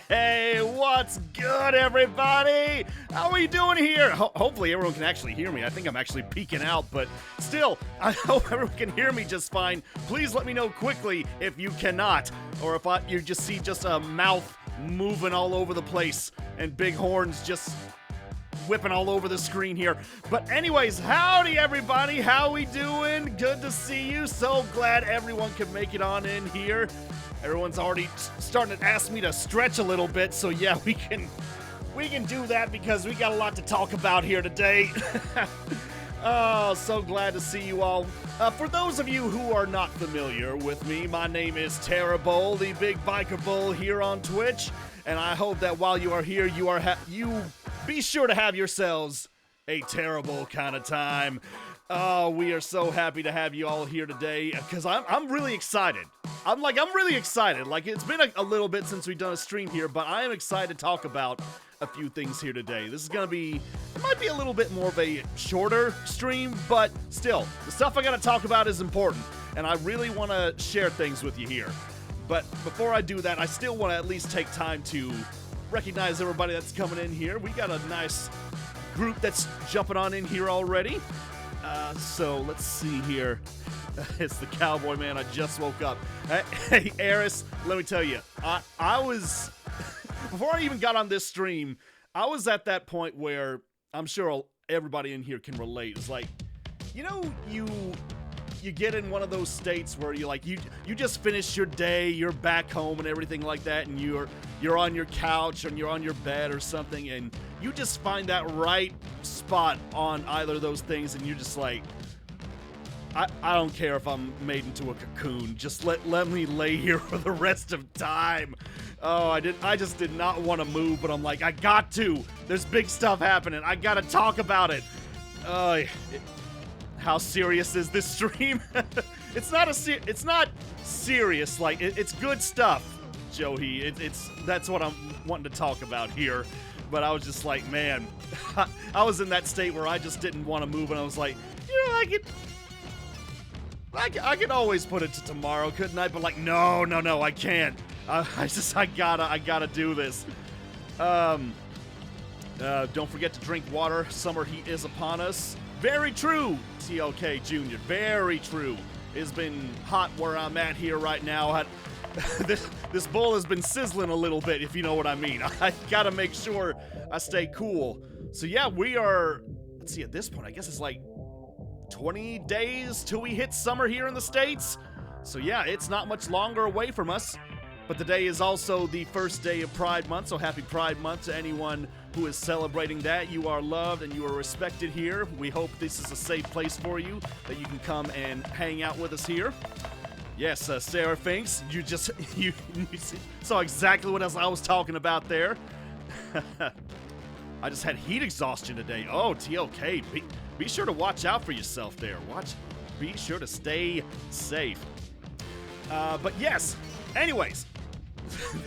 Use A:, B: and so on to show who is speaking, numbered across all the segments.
A: Hey, what's good, everybody? How are we doing here? Hopefully everyone can actually hear me. I think I'm actually peeking out, but still, I hope everyone can hear me just fine. Please let me know quickly if you cannot, or if you just see just a mouth moving all over the place and big horns just whipping all over the screen here. But anyways, howdy everybody, how we doing? Good to see you. So glad everyone could make it on in here. Everyone's already starting to ask me to stretch a little bit, so yeah, we can do that because we got a lot to talk about here today. Oh, so glad to see you all. For those of you who are not familiar with me, my name is Terrorbull, the Big Biker Bull here on Twitch, and I hope that while you are here, you be sure to have yourselves a terrible kind of time. Oh, we are so happy to have you all here today because I'm really excited. I'm really excited. Like, it's been a little bit since we've done a stream here, but I am excited to talk about a few things here today. This is gonna be, it might be a little bit more of a shorter stream, but still, the stuff I gotta talk about is important, and I really want to share things with you here. But before I do that, I still want to at least take time to recognize everybody that's coming in here. We got a nice group that's jumping on in here already. So let's see here. It's the Cowboy Man. I just woke up. Hey, Eris, let me tell you, I was before I even got on this stream, I was at that point where I'm sure everybody in here can relate. It's like, you know, you get in one of those states where you just finished your day, you're back home and everything like that, and you're on your couch and you're on your bed or something, and you just find that right spot on either of those things, and you're just like, I don't care if I'm made into a cocoon. Just let me lay here for the rest of time. Oh, I just did not want to move, but I'm like, I got to. There's big stuff happening. I gotta talk about it. How serious is this stream? It's not serious. Like, it's good stuff, Joey. That's what I'm wanting to talk about here. But I was just like, man, I was in that state where I just didn't want to move, and I was like, you know, I could always put it to tomorrow, couldn't I? But like, no, I can't. I gotta do this. Don't forget to drink water. Summer heat is upon us. Very true, TLK Jr. Very true. It's been hot where I'm at here right now. This bowl has been sizzling a little bit, if you know what I mean. I gotta make sure I stay cool. So yeah, we are, let's see, at this point, I guess it's like 20 days till we hit summer here in the States. So yeah, it's not much longer away from us. But today is also the first day of Pride Month, so happy Pride Month to anyone who is celebrating that. You are loved and you are respected here. We hope this is a safe place for you, that you can come and hang out with us here. Yes, Sarah Finks, you saw exactly what I was talking about there. I just had heat exhaustion today. Oh, TLK, be sure to watch out for yourself there. Be sure to stay safe. But yes, anyways,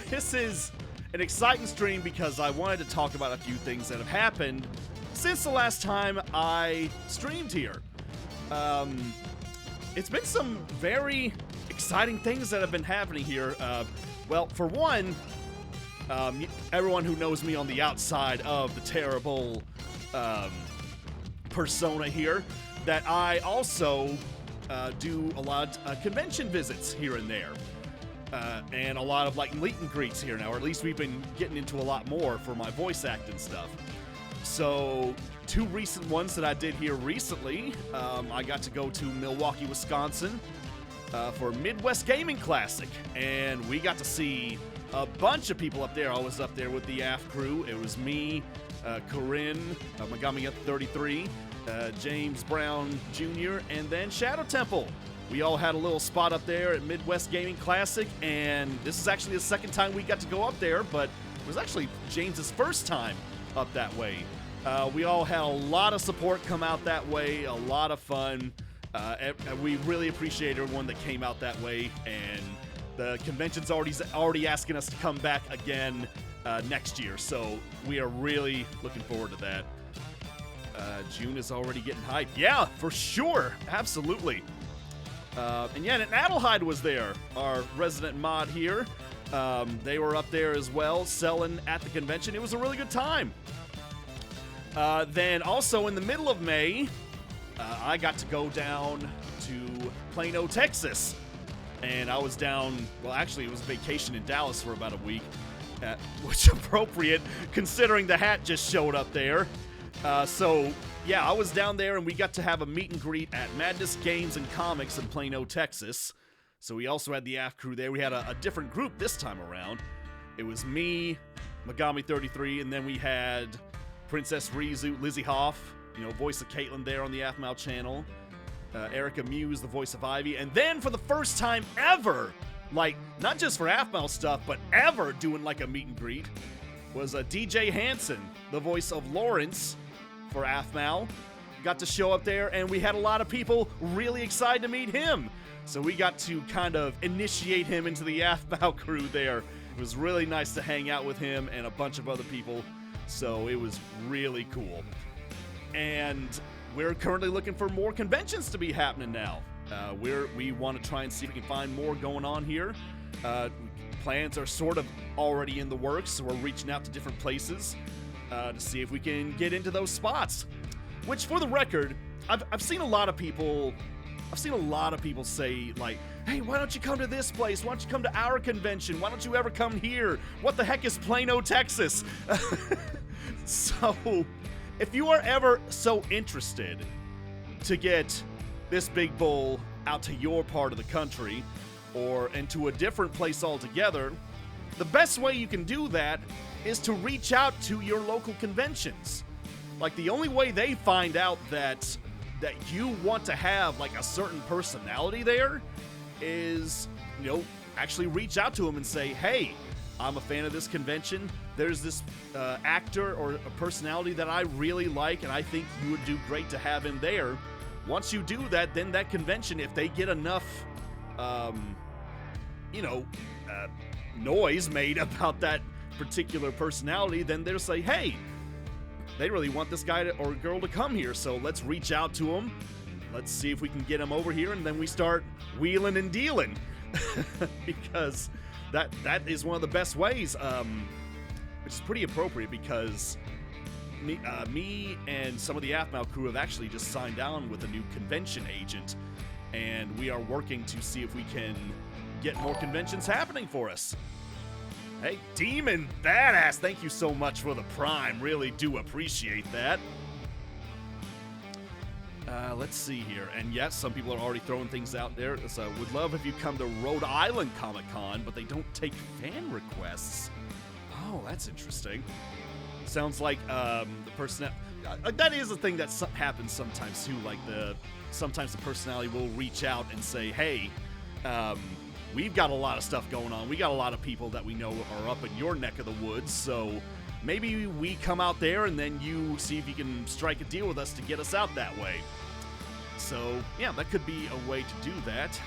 A: this is an exciting stream because I wanted to talk about a few things that have happened since the last time I streamed here. It's been some very exciting things that have been happening here. Well, for one, everyone who knows me on the outside of the Terrible persona here, that I also do a lot of convention visits here and there. And a lot of like meet and greets here now, or at least we've been getting into a lot more for my voice acting stuff. So, two recent ones that I did here recently, I got to go to Milwaukee, Wisconsin for Midwest Gaming Classic, and we got to see a bunch of people up there. I was up there with the AF crew. It was me, Corinne, Megami at 33, James Brown Jr., and then Shadow Temple. We all had a little spot up there at Midwest Gaming Classic, and this is actually the second time we got to go up there, but it was actually James's first time up that way. We all had a lot of support come out that way, a lot of fun. We really appreciate everyone that came out that way, and the convention's already asking us to come back again next year, so we are really looking forward to that. June is already getting hyped. Yeah, for sure, absolutely. And yeah, and Adelheid was there, our resident mod here. They were up there as well, selling at the convention. It was a really good time. Then also in the middle of May, I got to go down to Plano, Texas. And I was down, well, actually, it was vacation in Dallas for about a week, which is appropriate considering the hat just showed up there. So, yeah, I was down there and we got to have a meet and greet at Madness Games and Comics in Plano, Texas. So we also had the AF crew there. We had a different group this time around. It was me, Megami33, and then we had Princess Rizu, Lizzie Hoff, voice of Caitlyn there on the AFMAL channel. Erica Muse, the voice of Ivy. And then for the first time ever, like, not just for AFMAL stuff, but ever doing like a meet and greet, was DJ Hansen, the voice of Lawrence for AFMAL. Got to show up there, and we had a lot of people really excited to meet him. So we got to kind of initiate him into the AFMAL crew there. It was really nice to hang out with him and a bunch of other people. So it was really cool. And we're currently looking for more conventions to be happening now. We want to try and see if we can find more going on here. Plans are sort of already in the works, so we're reaching out to different places to see if we can get into those spots. Which, for the record, I've seen a lot of people say, like, hey, why don't you come to this place? Why don't you come to our convention? Why don't you ever come here? What the heck is Plano, Texas? So, if you are ever so interested to get this big bull out to your part of the country or into a different place altogether, the best way you can do that is to reach out to your local conventions. Like, the only way they find out that you want to have like a certain personality there is, actually reach out to them and say, hey, I'm a fan of this convention. There's this actor or a personality that I really like, and I think you would do great to have in there. Once you do that, then that convention, if they get enough, noise made about that particular personality, then they'll say, hey, they really want this guy or girl to come here, so let's reach out to them. Let's see if we can get him over here, and then we start wheeling and dealing. Because that is one of the best ways, which is pretty appropriate because me and some of the AFMAL crew have actually just signed on with a new convention agent, and we are working to see if we can get more conventions happening for us. Hey, Demon Badass, thank you so much for the Prime. Really do appreciate that. Let's see here. And yes, some people are already throwing things out there. So, would love if you come to Rhode Island Comic Con, but they don't take fan requests. Oh, that's interesting. Sounds like the person that is a thing that happens sometimes too. Like sometimes the personality will reach out and say, hey, we've got a lot of stuff going on. We got a lot of people that we know are up in your neck of the woods, so maybe we come out there and then you see if you can strike a deal with us to get us out that way. So, yeah, that could be a way to do that.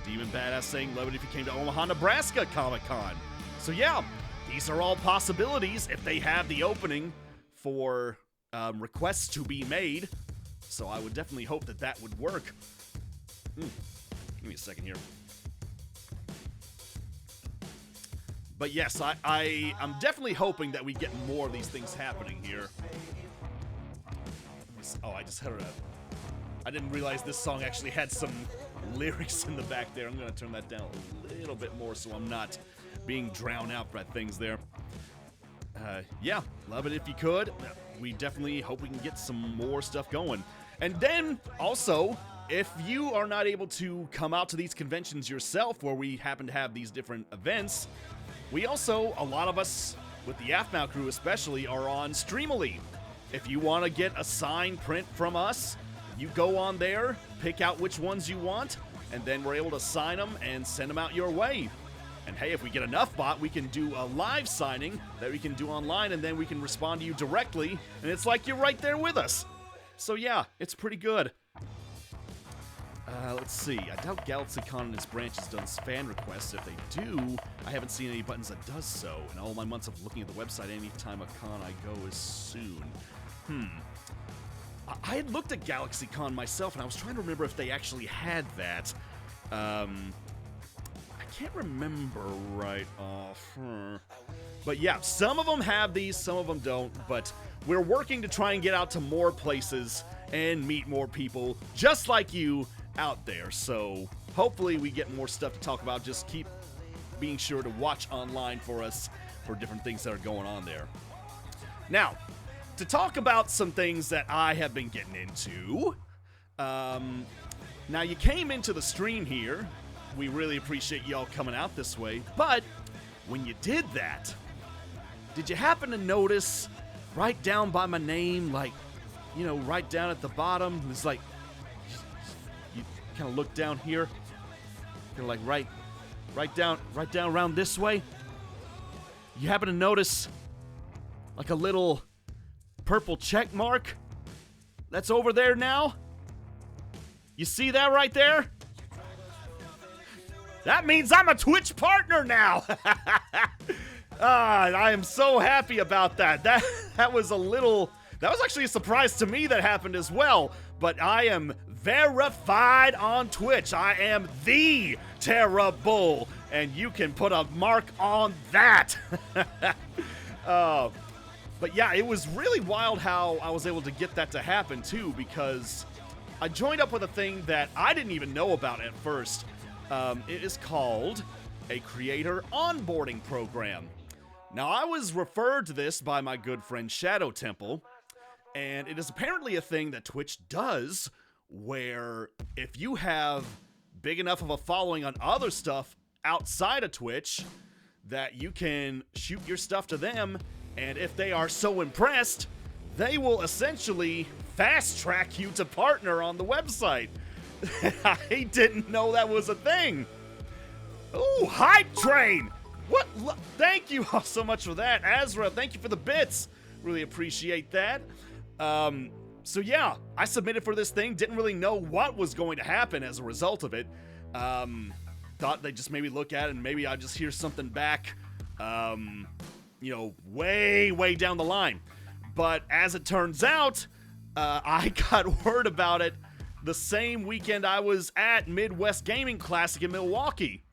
A: Demon Badass saying, love it if you came to Omaha, Nebraska Comic-Con. So, yeah, these are all possibilities if they have the opening for requests to be made. So I would definitely hope that that would work. Give me a second here. But yes, I'm definitely hoping that we get more of these things happening here. Oh, I just heard I didn't realize this song actually had some lyrics in the back there. I'm going to turn that down a little bit more so I'm not being drowned out by things there. Yeah, love it if you could. We definitely hope we can get some more stuff going. And then, also, if you are not able to come out to these conventions yourself where we happen to have these different events, we also, a lot of us, with the AFMAL crew especially, are on Streamily. If you want to get a signed print from us, you go on there, pick out which ones you want, and then we're able to sign them and send them out your way. And hey, if we get enough bot, we can do a live signing that we can do online, and then we can respond to you directly, and it's like you're right there with us. So yeah, it's pretty good. Let's see. I doubt GalaxyCon and its branches does fan requests. If they do, I haven't seen any buttons that does so. In all my months of looking at the website, any time a con I go is soon. I had looked at GalaxyCon myself, and I was trying to remember if they actually had that. I can't remember right off. But yeah, some of them have these, some of them don't. But we're working to try and get out to more places and meet more people just like you out there. So hopefully we get more stuff to talk about. Just keep being sure to watch online for us for different things that are going on there. Now, to talk about some things that I have been getting into. Now, you came into the stream here. We really appreciate y'all coming out this way. But when you did that, did you happen to notice right down by my name, like, you know, right down at the bottom, it's like, you kind of look down here, kind of like right down around this way. You happen to notice like a little purple check mark that's over there now? You see that right there? That means I'm a Twitch partner now. I am so happy about that. That was actually a surprise to me that happened as well. But I am verified on Twitch. I am the Terra Bull, and you can put a mark on that. But yeah, it was really wild how I was able to get that to happen too, because I joined up with a thing that I didn't even know about at first. It is called a creator onboarding program. Now, I was referred to this by my good friend Shadow Temple, and it is apparently a thing that Twitch does, where if you have big enough of a following on other stuff outside of Twitch, that you can shoot your stuff to them, and if they are so impressed, they will essentially fast-track you to partner on the website. I didn't know that was a thing. Ooh, Hype Train! What? Thank you all so much for that. Azra, thank you for the bits. Really appreciate that. So yeah, I submitted for this thing. Didn't really know what was going to happen as a result of it. Thought they'd just maybe look at it and maybe I'd just hear something back, you know, way down the line. But as it turns out, I got word about it the same weekend I was at Midwest Gaming Classic in Milwaukee.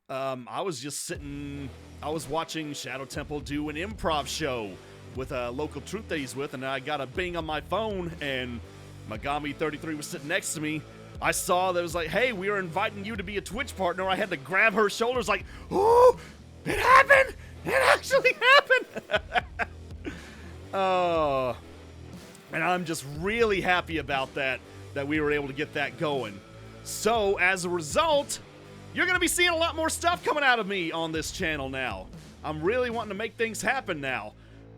A: I was just I was watching Shadow Temple do an improv show with a local troupe that he's with, and I got a bing on my phone, and Megami33 was sitting next to me. I saw that it was like, hey, we are inviting you to be a Twitch partner. I had to grab her shoulders like, oh, it happened! It actually happened! Oh, and I'm just really happy about that we were able to get that going. So, as a result, you're going to be seeing a lot more stuff coming out of me on this channel now. I'm really wanting to make things happen now.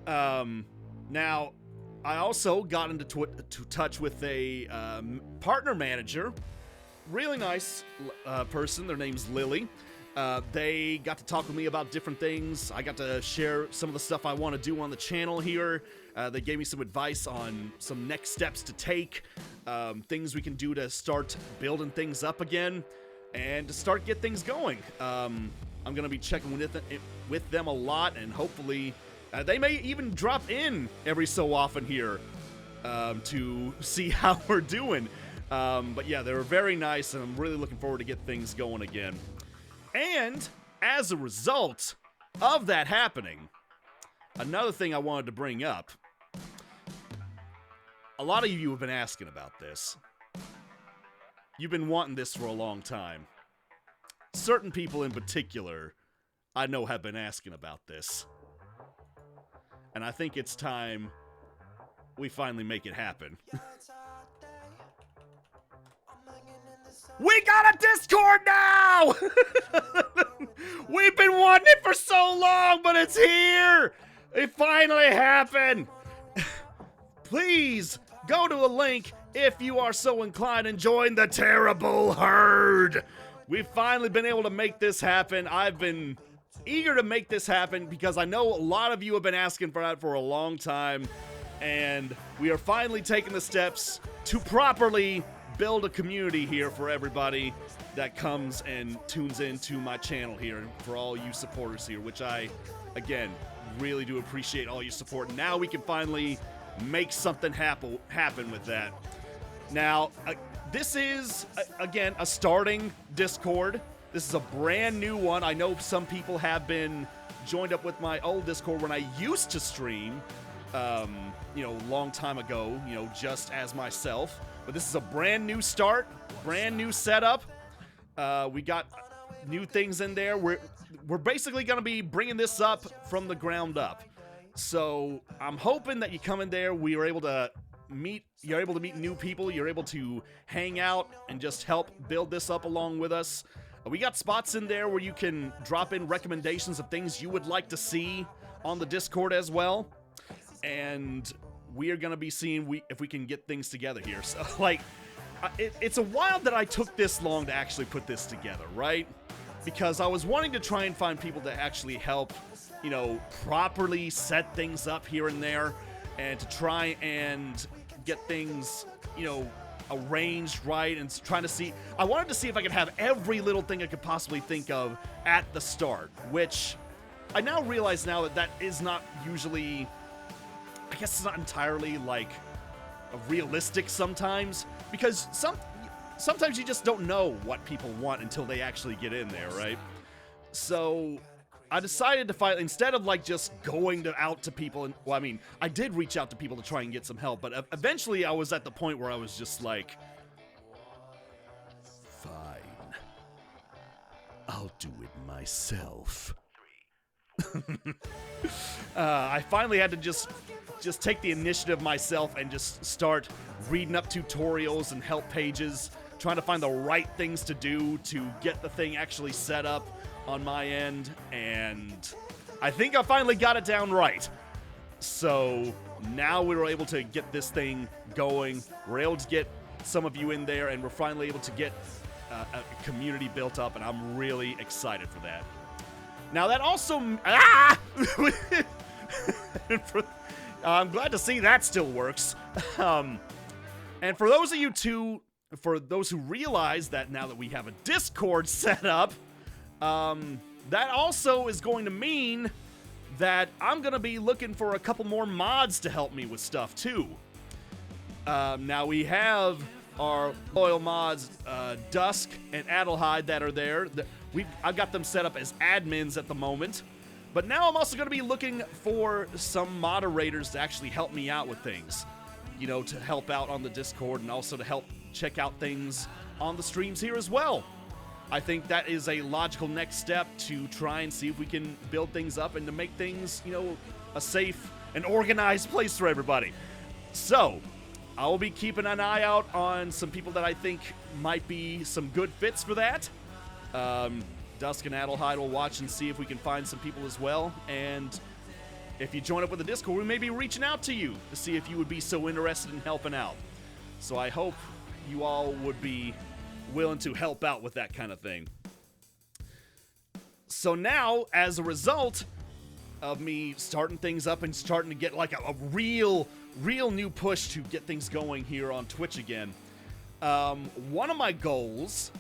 A: Now, I also got into touch with a partner manager. Really nice person. Their name's Lily. They got to talk with me about different things. I got to share some of the stuff I want to do on the channel here. They gave me some advice on some next steps to take, things we can do to start building things up again, and to start get things going. I'm going to be checking with them a lot, and hopefully they may even drop in every so often here to see how we're doing. But yeah, they were very nice, and I'm really looking forward to get things going again. And as a result of that happening, another thing I wanted to bring up, a lot of you have been asking about this. You've been wanting this for a long time. Certain people in particular, I know, have been asking about this. And I think it's time we finally make it happen. We got a Discord now! We've been wanting it for so long, but it's here! It finally happened! Please, go to a link if you are so inclined and join the Terrible Herd! We've finally been able to make this happen. I've been eager to make this happen because I know a lot of you have been asking for that for a long time, and we are finally taking the steps to properly build a community here for everybody that comes and tunes into my channel here, and for all you supporters here, which I, again, really do appreciate all your support. Now we can finally make something happen with that. Now, this is, again, a starting Discord. This is a brand new one. I know some people have been joined up with my old Discord when I used to stream, long time ago, just as myself. But this is a brand new start, brand new setup. We got new things in there. We're basically going to be bringing this up from the ground up. So I'm hoping that you come in there, you're able to meet new people, you're able to hang out and just help build this up along with us. We got spots in there where you can drop in recommendations of things you would like to see on the Discord as well. And we are going to be seeing if we can get things together here. So, it's a while that I took this long to actually put this together, right? Because I was wanting to try and find people to actually help, properly set things up here and there, and to try and get things, arranged right, and trying to see. I wanted to see if I could have every little thing I could possibly think of at the start, which I now realize now that is not usually, I guess it's not entirely realistic sometimes, because sometimes you just don't know what people want until they actually get in there, right? So I decided to instead of just going out to people, and I did reach out to people to try and get some help, but eventually I was at the point where I was just like, fine, I'll do it myself. I finally had to just take the initiative myself and just start reading up tutorials and help pages, trying to find the right things to do to get the thing actually set up on my end, and I think I finally got it down right. So now we were able to get this thing going. We're able to get some of you in there, and we're finally able to get a community built up, and I'm really excited for that. Now that also I'm glad to see that still works. And for those who realize that now that we have a Discord set up, that also is going to mean that I'm going to be looking for a couple more mods to help me with stuff too. Now we have our loyal mods, Dusk and Adelheid, that are there. I've got them set up as admins at the moment. But now I'm also going to be looking for some moderators to actually help me out with things. To help out on the Discord and also to help check out things on the streams here as well. I think that is a logical next step to try and see if we can build things up and to make things, a safe and organized place for everybody. So, I will be keeping an eye out on some people that I think might be some good fits for that. Dusk and Adelheid will watch and see if we can find some people as well. And if you join up with the Discord, we may be reaching out to you to see if you would be so interested in helping out. So I hope you all would be willing to help out with that kind of thing. So now, as a result of me starting things up and starting to get a real new push to get things going here on Twitch again, one of my goals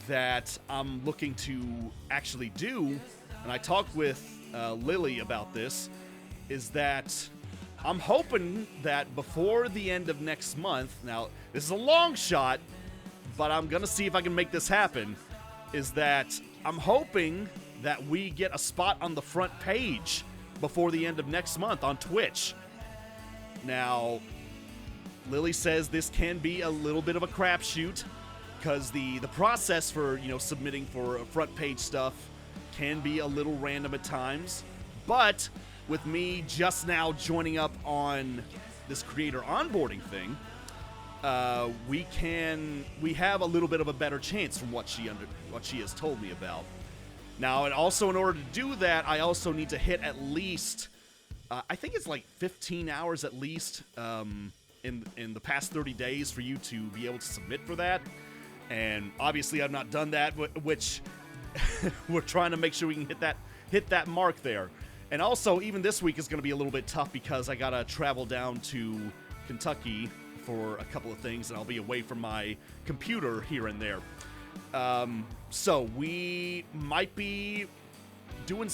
A: that I'm looking to actually do, and I talked with Lily about this, is that I'm hoping that before the end of next month, now this is a long shot, but I'm gonna see if I can make this happen, is that I'm hoping that we get a spot on the front page before the end of next month on Twitch. Now, Lily says this can be a little bit of a crapshoot, because the process for, submitting for front page stuff can be a little random at times. But with me just now joining up on this creator onboarding thing, we have a little bit of a better chance from what she has told me about. Now, and also in order to do that, I also need to hit at least, I think it's 15 hours at least in the past 30 days for you to be able to submit for that. And obviously I've not done that, which we're trying to make sure we can hit that mark there. And also, even this week is going to be a little bit tough because I got to travel down to Kentucky for a couple of things, and I'll be away from my computer here and there. So we might be doing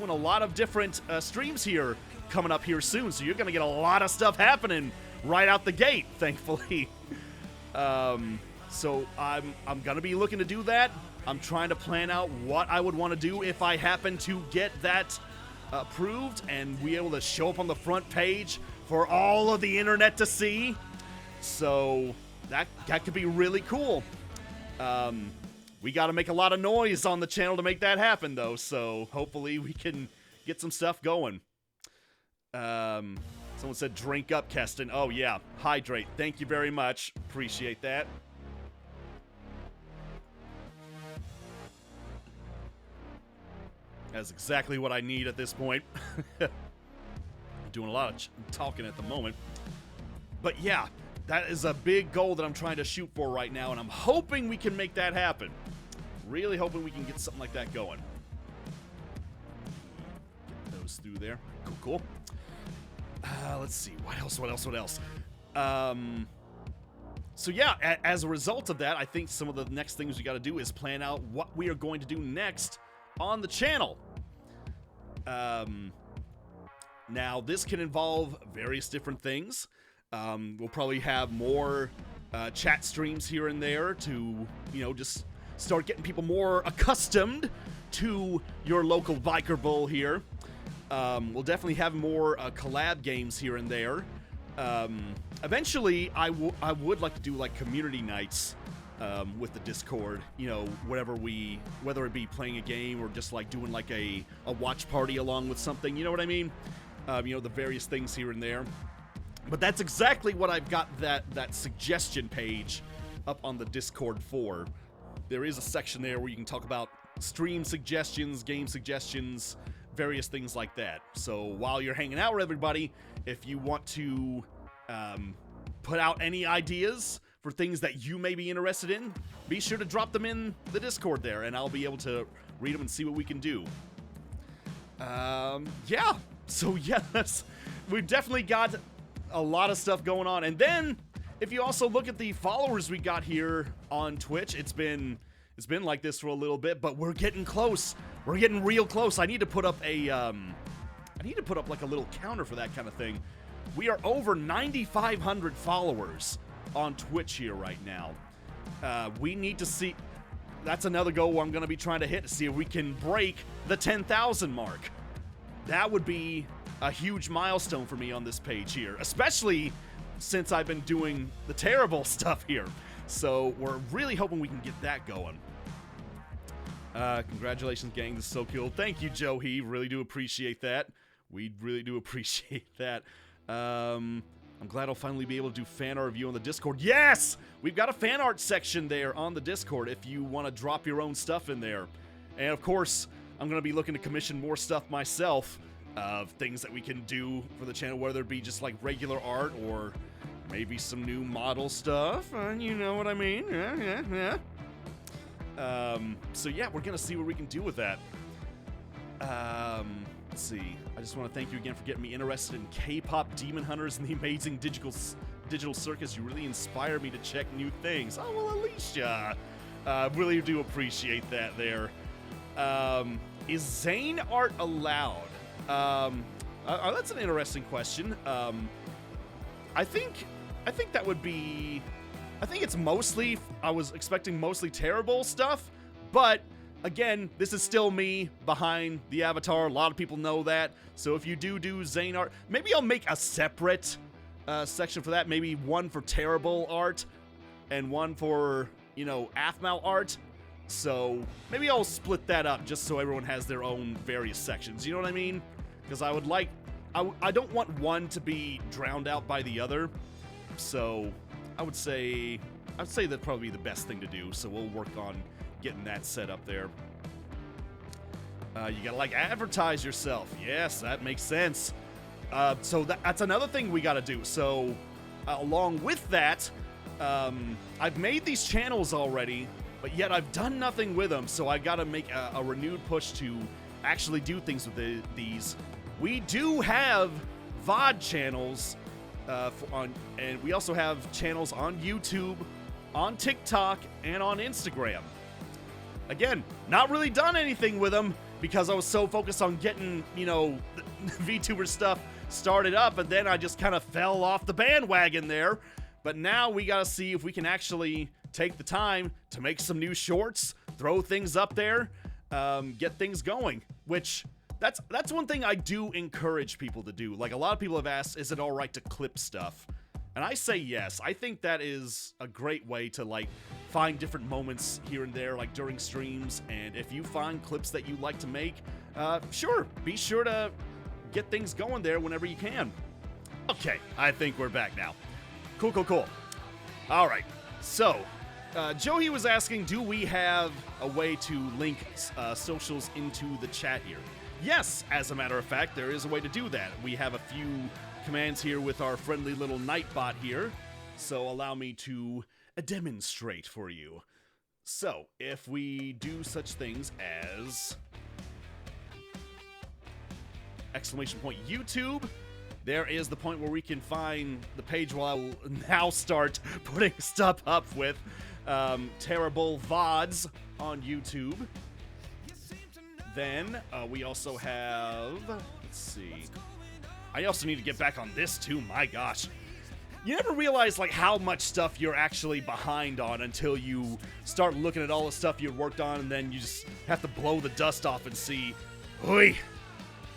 A: a lot of different streams here coming up here soon. So you're going to get a lot of stuff happening right out the gate, thankfully. So I'm going to be looking to do that. I'm trying to plan out what I would want to do if I happen to get that approved and be able to show up on the front page for all of the internet to see. So that could be really cool. We got to make a lot of noise on the channel to make that happen, though. So hopefully we can get some stuff going. Someone said, drink up, Keston. Oh, yeah. Hydrate. Thank you very much. Appreciate that. That's exactly what I need at this point. I'm doing a lot of talking at the moment. But yeah, that is a big goal that I'm trying to shoot for right now, and I'm hoping we can make that happen. Really hoping we can get something like that going. Get those through there. Cool. Let's see. What else? So yeah, as a result of that, I think some of the next things we got to do is plan out what we are going to do next on the channel. Now, this can involve various different things. We'll probably have more chat streams here and there to, just start getting people more accustomed to your local Biker Bull here. We'll definitely have more collab games here and there. Eventually, I would like to do like community nights with the Discord, whether it be playing a game or just like doing like a watch party along with something, you know what I mean? The various things here and there. But that's exactly what I've got that suggestion page up on the Discord for. There is a section there where you can talk about stream suggestions, game suggestions, various things like that. So while you're hanging out with everybody, if you want to put out any ideas for things that you may be interested in, be sure to drop them in the Discord there, and I'll be able to read them and see what we can do. Yeah. So yes, we've definitely got a lot of stuff going on. And then, if you also look at the followers we got here on Twitch, it's been like this for a little bit, but we're getting close. We're getting real close. I need to put up like a little counter for that kind of thing. We are over 9,500 followers on Twitch here right now. We need to see. That's another goal I'm going to be trying to hit, to see if we can break the 10,000 mark. That would be a huge milestone for me on this page here, especially since I've been doing the terrible stuff here. So we're really hoping we can get that going. Congratulations, gang. This is so cool. Thank you, Joe He. Really do appreciate that. We really do appreciate that. I'm glad I'll finally be able to do fan art review on the Discord. Yes! We've got a fan art section there on the Discord if you want to drop your own stuff in there. And of course, I'm going to be looking to commission more stuff myself of things that we can do for the channel, whether it be just like regular art or maybe some new model stuff. You know what I mean? Yeah. So yeah, we're going to see what we can do with that. Let's see. I just want to thank you again for getting me interested in K-pop Demon Hunters and the amazing digital circus. You really inspire me to check new things. Oh, well, Alicia. Really do appreciate that there. Is Zane art allowed? That's an interesting question. I think that would be. I think it's mostly. I was expecting mostly terrible stuff, but again, this is still me behind the avatar. A lot of people know that. So if you do Zane art, maybe I'll make a separate section for that. Maybe one for terrible art and one for Athmal art. So maybe I'll split that up just so everyone has their own various sections. You know what I mean? Because I would like, I don't want one to be drowned out by the other. So I'd say that'd probably be the best thing to do. So we'll work on getting that set up there. You gotta advertise yourself. Yes, that makes sense. So that's another thing we gotta do. So along with that, I've made these channels already, but yet I've done nothing with them. So I gotta make a renewed push to actually do things with these. We do have VOD channels, and we also have channels on YouTube, on TikTok, and on Instagram. Again, not really done anything with them because I was so focused on getting, VTuber stuff started up, and then I just kind of fell off the bandwagon there. But now we gotta see if we can actually take the time to make some new shorts, throw things up there, get things going, which that's one thing I do encourage people to do. Like, a lot of people have asked, is it all right to clip stuff? And I say yes. I think that is a great way to, like, find different moments here and there, like during streams. And if you find clips that you like to make, sure, be sure to get things going there whenever you can. Okay, I think we're back now. Cool. All right, so Joey was asking, do we have a way to link socials into the chat here? Yes, as a matter of fact, there is a way to do that. We have a few commands here with our friendly little Nightbot here, so allow me to demonstrate for you. So, if we do such things as !YouTube, there is the point where we can find the page where I will now start putting stuff up with terrible VODs on YouTube. Then we also have, let's see, I also need to get back on this too, my gosh. You never realize like how much stuff you're actually behind on until you start looking at all the stuff you've worked on, and then you just have to blow the dust off and see, oi,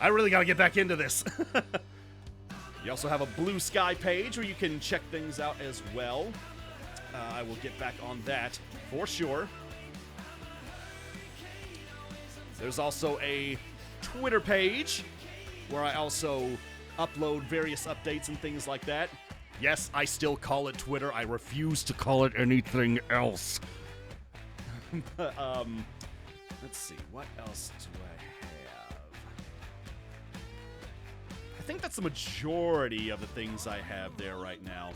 A: I really gotta get back into this. You also have a Blue Sky page where you can check things out as well. I will get back on that for sure. There's also a Twitter page where I also upload various updates and things like that. Yes, I still call it Twitter. I refuse to call it anything else. Let's see, what else do I have? I think that's the majority of the things I have there right now.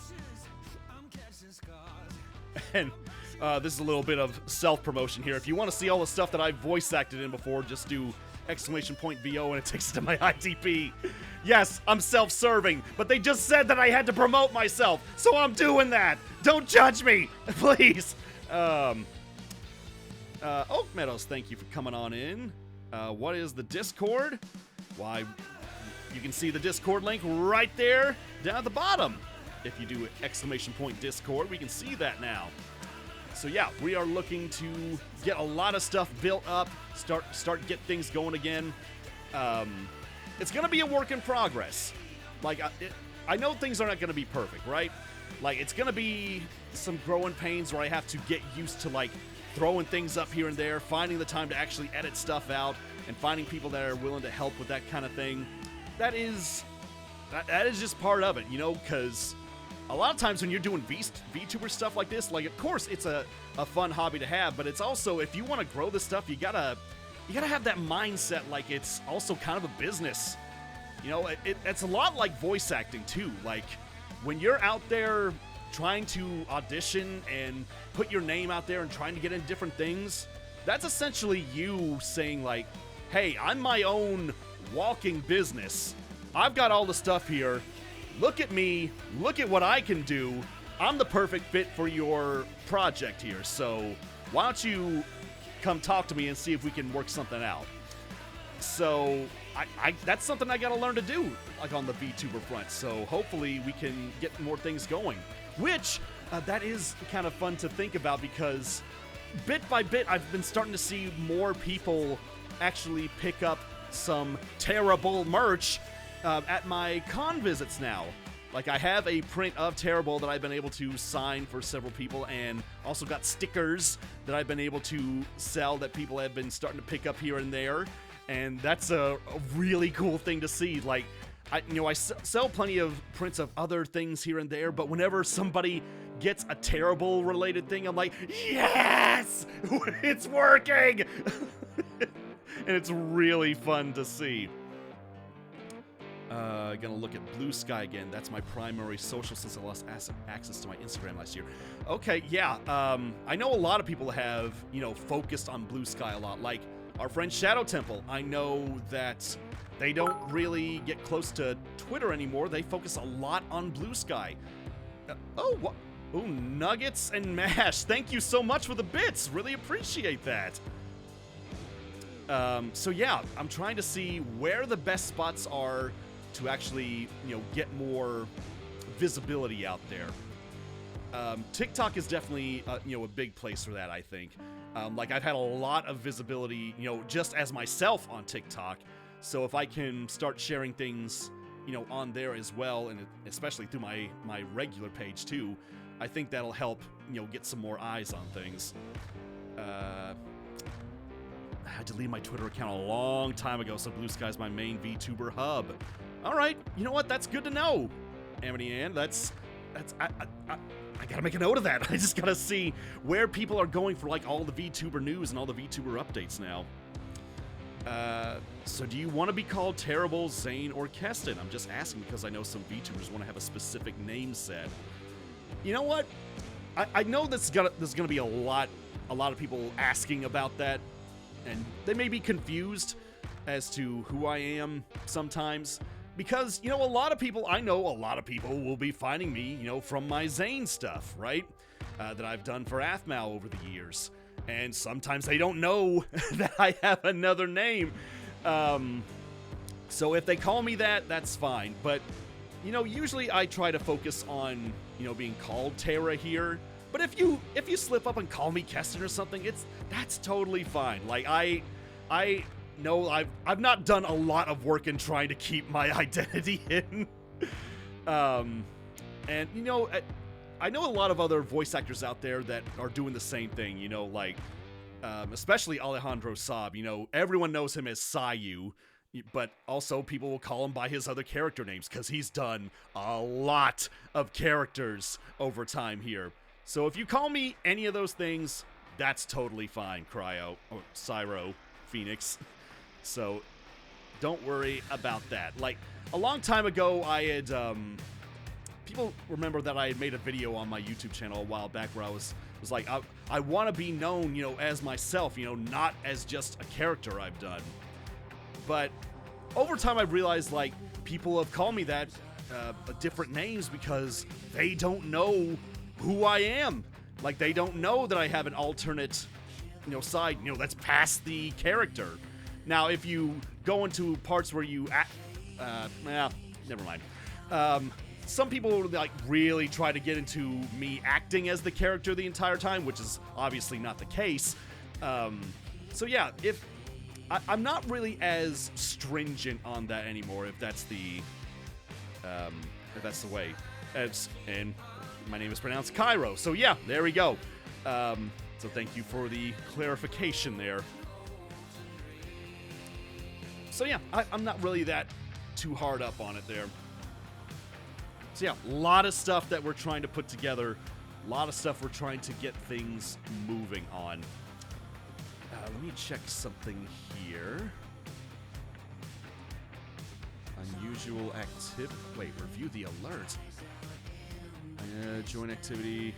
A: And this is a little bit of self-promotion here. If you want to see all the stuff that I've voice acted in before, just do !VO and it takes you to my ITP. Yes, I'm self-serving, but they just said that I had to promote myself, so I'm doing that. Don't judge me, please. Oak Meadows, thank you for coming on in. What is the Discord? Why, you can see the Discord link right there down at the bottom. If you do !Discord, we can see that now. So yeah, we are looking to get a lot of stuff built up, start get things going again. It's gonna be a work in progress. Like, I know things are not gonna be perfect, right? Like, it's gonna be some growing pains where I have to get used to, like, throwing things up here and there, finding the time to actually edit stuff out, and finding people that are willing to help with that kind of thing. That is just part of it, you know, because a lot of times when you're doing VTuber stuff like this, like, of course it's a fun hobby to have, but it's also, if you want to grow this stuff, you gotta have that mindset like it's also kind of a business. You know, it's a lot like voice acting too. Like, when you're out there trying to audition and put your name out there and trying to get in different things, that's essentially you saying like, hey, I'm my own walking business. I've got all the stuff here. Look at me, look at what I can do. I'm the perfect fit for your project here, so why don't you come talk to me and see if we can work something out. So that's something I gotta learn to do, like, on the VTuber front, so hopefully we can get more things going, which that is kind of fun to think about, because bit by bit I've been starting to see more people actually pick up some terrible merch at my con visits now. Like, I have a print of Terrible that I've been able to sign for several people, and also got stickers that I've been able to sell that people have been starting to pick up here and there, and that's a really cool thing to see. Like, I sell plenty of prints of other things here and there, but whenever somebody gets a Terrible related thing, I'm like, yes, it's working. And it's really fun to see. Gonna look at Blue Sky again. That's my primary social since I lost access to my Instagram last year. Okay, yeah. I know a lot of people have, focused on Blue Sky a lot. Like our friend Shadow Temple. I know that they don't really get close to Twitter anymore. They focus a lot on Blue Sky. Oh, Nuggets and Mash. Thank you so much for the bits. Really appreciate that. So yeah, I'm trying to see where the best spots are to actually, get more visibility out there. TikTok is definitely, a big place for that, I think. Like, I've had a lot of visibility, you know, just as myself on TikTok. So if I can start sharing things, you know, on there as well, and especially through my regular page too, I think that'll help, you know, get some more eyes on things. I had to leave my Twitter account a long time ago, so Blue Sky's my main VTuber hub. All right, you know what? That's good to know, Amity Ann. I gotta make a note of that. I just gotta see where people are going for like all the VTuber news and all the VTuber updates now. So do you want to be called Terrible, Zane, or Keston? I'm just asking because I know some VTubers want to have a specific name set. You know what? I know there's gonna be a lot of people asking about that, and they may be confused as to who I am sometimes. Because, you know, I know a lot of people will be finding me, you know, from my Zane stuff, right? That I've done for Athmal over the years. And sometimes they don't know that I have another name. So if they call me that, that's fine. But, you know, usually I try to focus on, you know, being called Terra here. But if you slip up and call me Keston or something, that's totally fine. Like, No, I've not done a lot of work in trying to keep my identity hidden. And, you know, I know a lot of other voice actors out there that are doing the same thing, you know, like, especially Alejandro Saab. You know, everyone knows him as Sayu, but also people will call him by his other character names because he's done a lot of characters over time here. So if you call me any of those things, that's totally fine, Cryo, or Cyro, Phoenix. So don't worry about that. Like, a long time ago, I had, people remember that I had made a video on my YouTube channel a while back where I was like, I want to be known, you know, as myself, you know, not as just a character I've done. But over time, I realized, like, people have called me that, different names because they don't know who I am. Like, they don't know that I have an alternate, you know, side, you know, that's past the character. Now, if you go into parts where you act, well, never mind. Some people like really try to get into me acting as the character the entire time, which is obviously not the case. So yeah, I'm not really as stringent on that anymore, if that's the way. And my name is pronounced Cairo. So yeah, there we go. So thank you for the clarification there. So yeah, I'm not really that too hard up on it there. So yeah, a lot of stuff that we're trying to put together. A lot of stuff we're trying to get things moving on. Let me check something here. Unusual activity. Wait, review the alert. Join activity.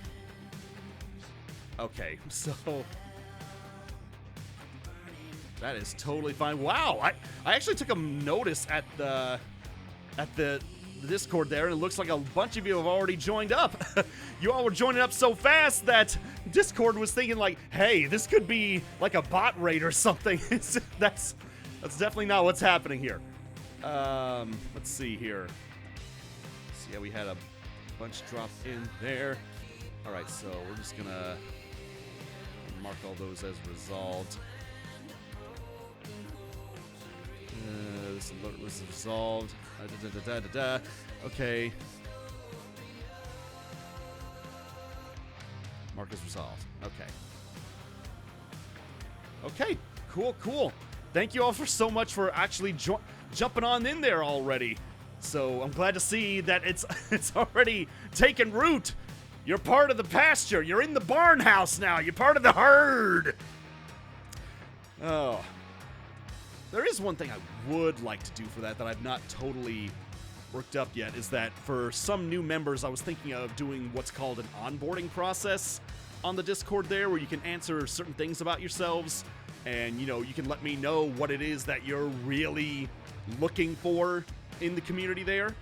A: Okay, so that is totally fine. Wow, I actually took a notice at the Discord there, and it looks like a bunch of you have already joined up. You all were joining up so fast that Discord was thinking like, hey, this could be like a bot raid or something. That's definitely not what's happening here. Let's see here. So yeah, we had a bunch drop in there. All right, so we're just gonna mark all those as resolved. This alert was resolved. Okay. Mark is resolved. Okay. Okay. Cool. Thank you all for so much for actually jumping on in there already. So I'm glad to see that it's already taken root. You're part of the pasture. You're in the barn house now. You're part of the herd. Oh. There is one thing I would like to do for that I've not totally worked up yet, is that for some new members, I was thinking of doing what's called an onboarding process on the Discord there, where you can answer certain things about yourselves, and, you know, you can let me know what it is that you're really looking for in the community there.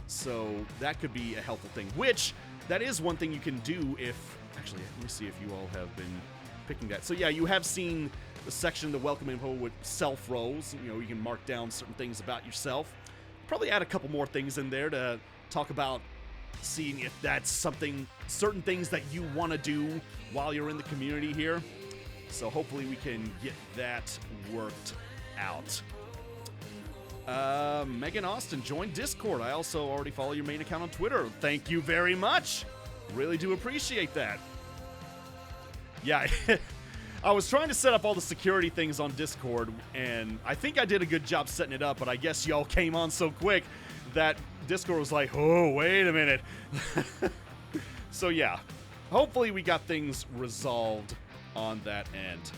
A: So that could be a helpful thing, which that is one thing you can do if, actually, let me see if you all have been picking that. So yeah, you have seen the section of the welcome info with self roles. You know, you can mark down certain things about yourself. Probably add a couple more things in there to talk about, seeing if that's something, certain things that you want to do while you're in the community here. So hopefully we can get that worked out. Megan Austin joined Discord. I also already follow your main account on Twitter. Thank you very much. Really do appreciate that. Yeah, I was trying to set up all the security things on Discord, and I think I did a good job setting it up, but I guess y'all came on so quick that Discord was like, oh, wait a minute. So yeah, hopefully we got things resolved on that end.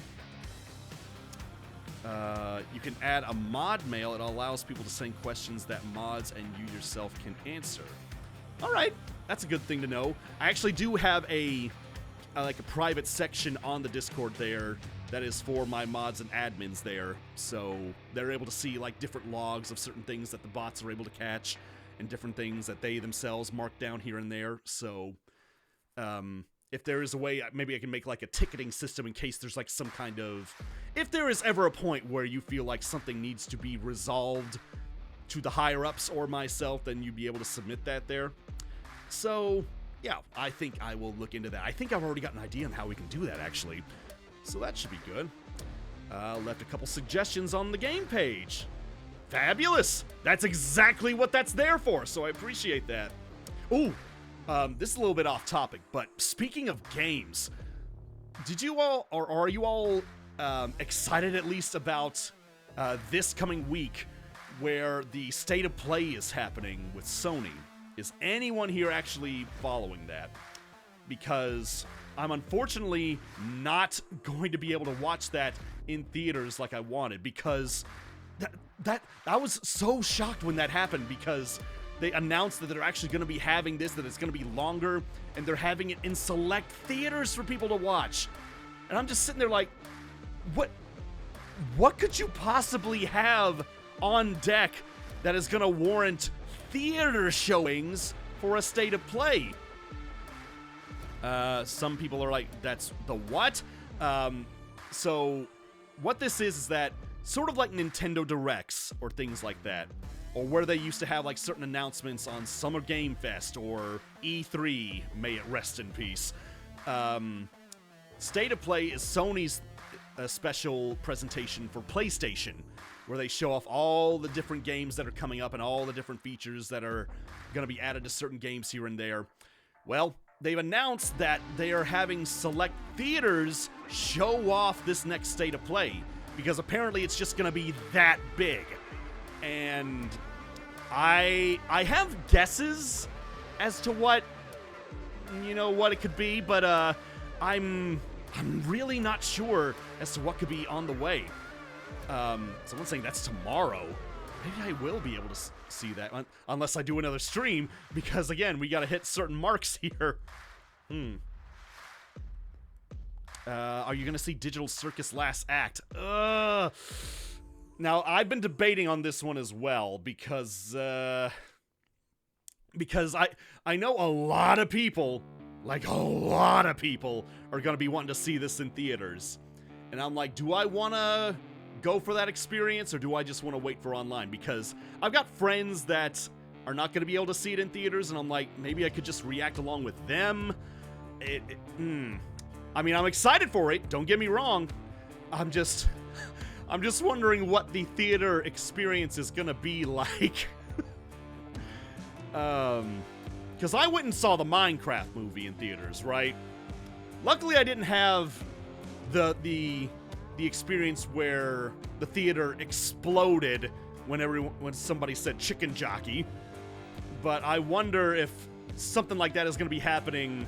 A: You can add a mod mail. It allows people to send questions that mods and you yourself can answer. All right, that's a good thing to know. I actually do have a private section on the Discord there that is for my mods and admins there, so they're able to see like different logs of certain things that the bots are able to catch and different things that they themselves mark down here and there. So if there is a way, maybe I can make like a ticketing system in case there's like some kind of, if there is ever a point where you feel like something needs to be resolved to the higher ups or myself, then you'd be able to submit that there. So yeah, I think I will look into that. I think I've already got an idea on how we can do that, actually. So that should be good. Left a couple suggestions on the game page. Fabulous! That's exactly what that's there for, so I appreciate that. Ooh, this is a little bit off topic, but speaking of games, did you all, or are you all excited at least about this coming week where the State of Play is happening with Sony? Is anyone here actually following that? Because I'm unfortunately not going to be able to watch that in theaters like I wanted, because I was so shocked when that happened, because they announced that they're actually going to be having this, that it's going to be longer, and they're having it in select theaters for people to watch. And I'm just sitting there like, what could you possibly have on deck that is going to warrant theater showings for a State of Play? Some people are like, that's the what? So what this is that sort of like Nintendo Directs or things like that, or where they used to have like certain announcements on Summer Game Fest or E3, may it rest in peace. State of Play is Sony's special presentation for PlayStation, where they show off all the different games that are coming up and all the different features that are going to be added to certain games here and there. Well, they've announced that they are having select theaters show off this next State of Play, because apparently it's just going to be that big. And I have guesses as to what it could be, but I'm really not sure as to what could be on the way. Someone's saying that's tomorrow. Maybe I will be able to see that, unless I do another stream, because again, we gotta hit certain marks here. Are you gonna see Digital Circus Last Act? Now, I've been debating on this one as well, because I know a lot of people, like a lot of people, are gonna be wanting to see this in theaters. And I'm like, do I wanna go for that experience, or do I just want to wait for online? Because I've got friends that are not going to be able to see it in theaters, and I'm like, maybe I could just react along with them. I mean, I'm excited for it, don't get me wrong. I'm just wondering what the theater experience is going to be like. Because I went and saw the Minecraft movie in theaters, right? Luckily, I didn't have the experience where the theater exploded when somebody said chicken jockey, but I wonder if something like that is going to be happening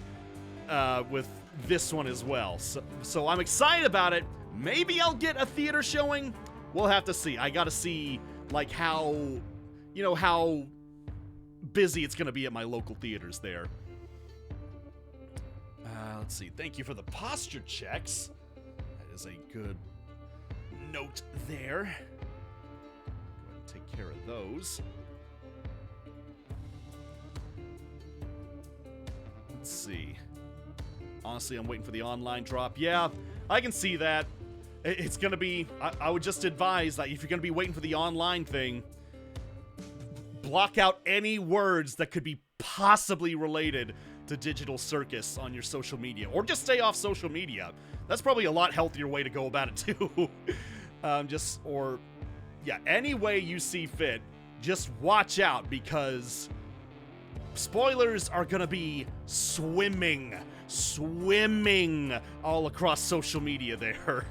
A: with this one as well. So I'm excited about it. Maybe I'll get a theater showing. We'll have to see. I got to see like how busy it's going to be at my local theaters there. Let's see. Thank you for the posture checks. Is a good note there. Go ahead and take care of those. Let's see. Honestly, I'm waiting for the online drop. Yeah, I can see that. It's gonna be, I would just advise that if you're gonna be waiting for the online thing, block out any words that could be possibly related to Digital Circus on your social media, or just stay off social media. That's probably a lot healthier way to go about it too. Any way you see fit, just watch out, because spoilers are gonna be swimming all across social media there.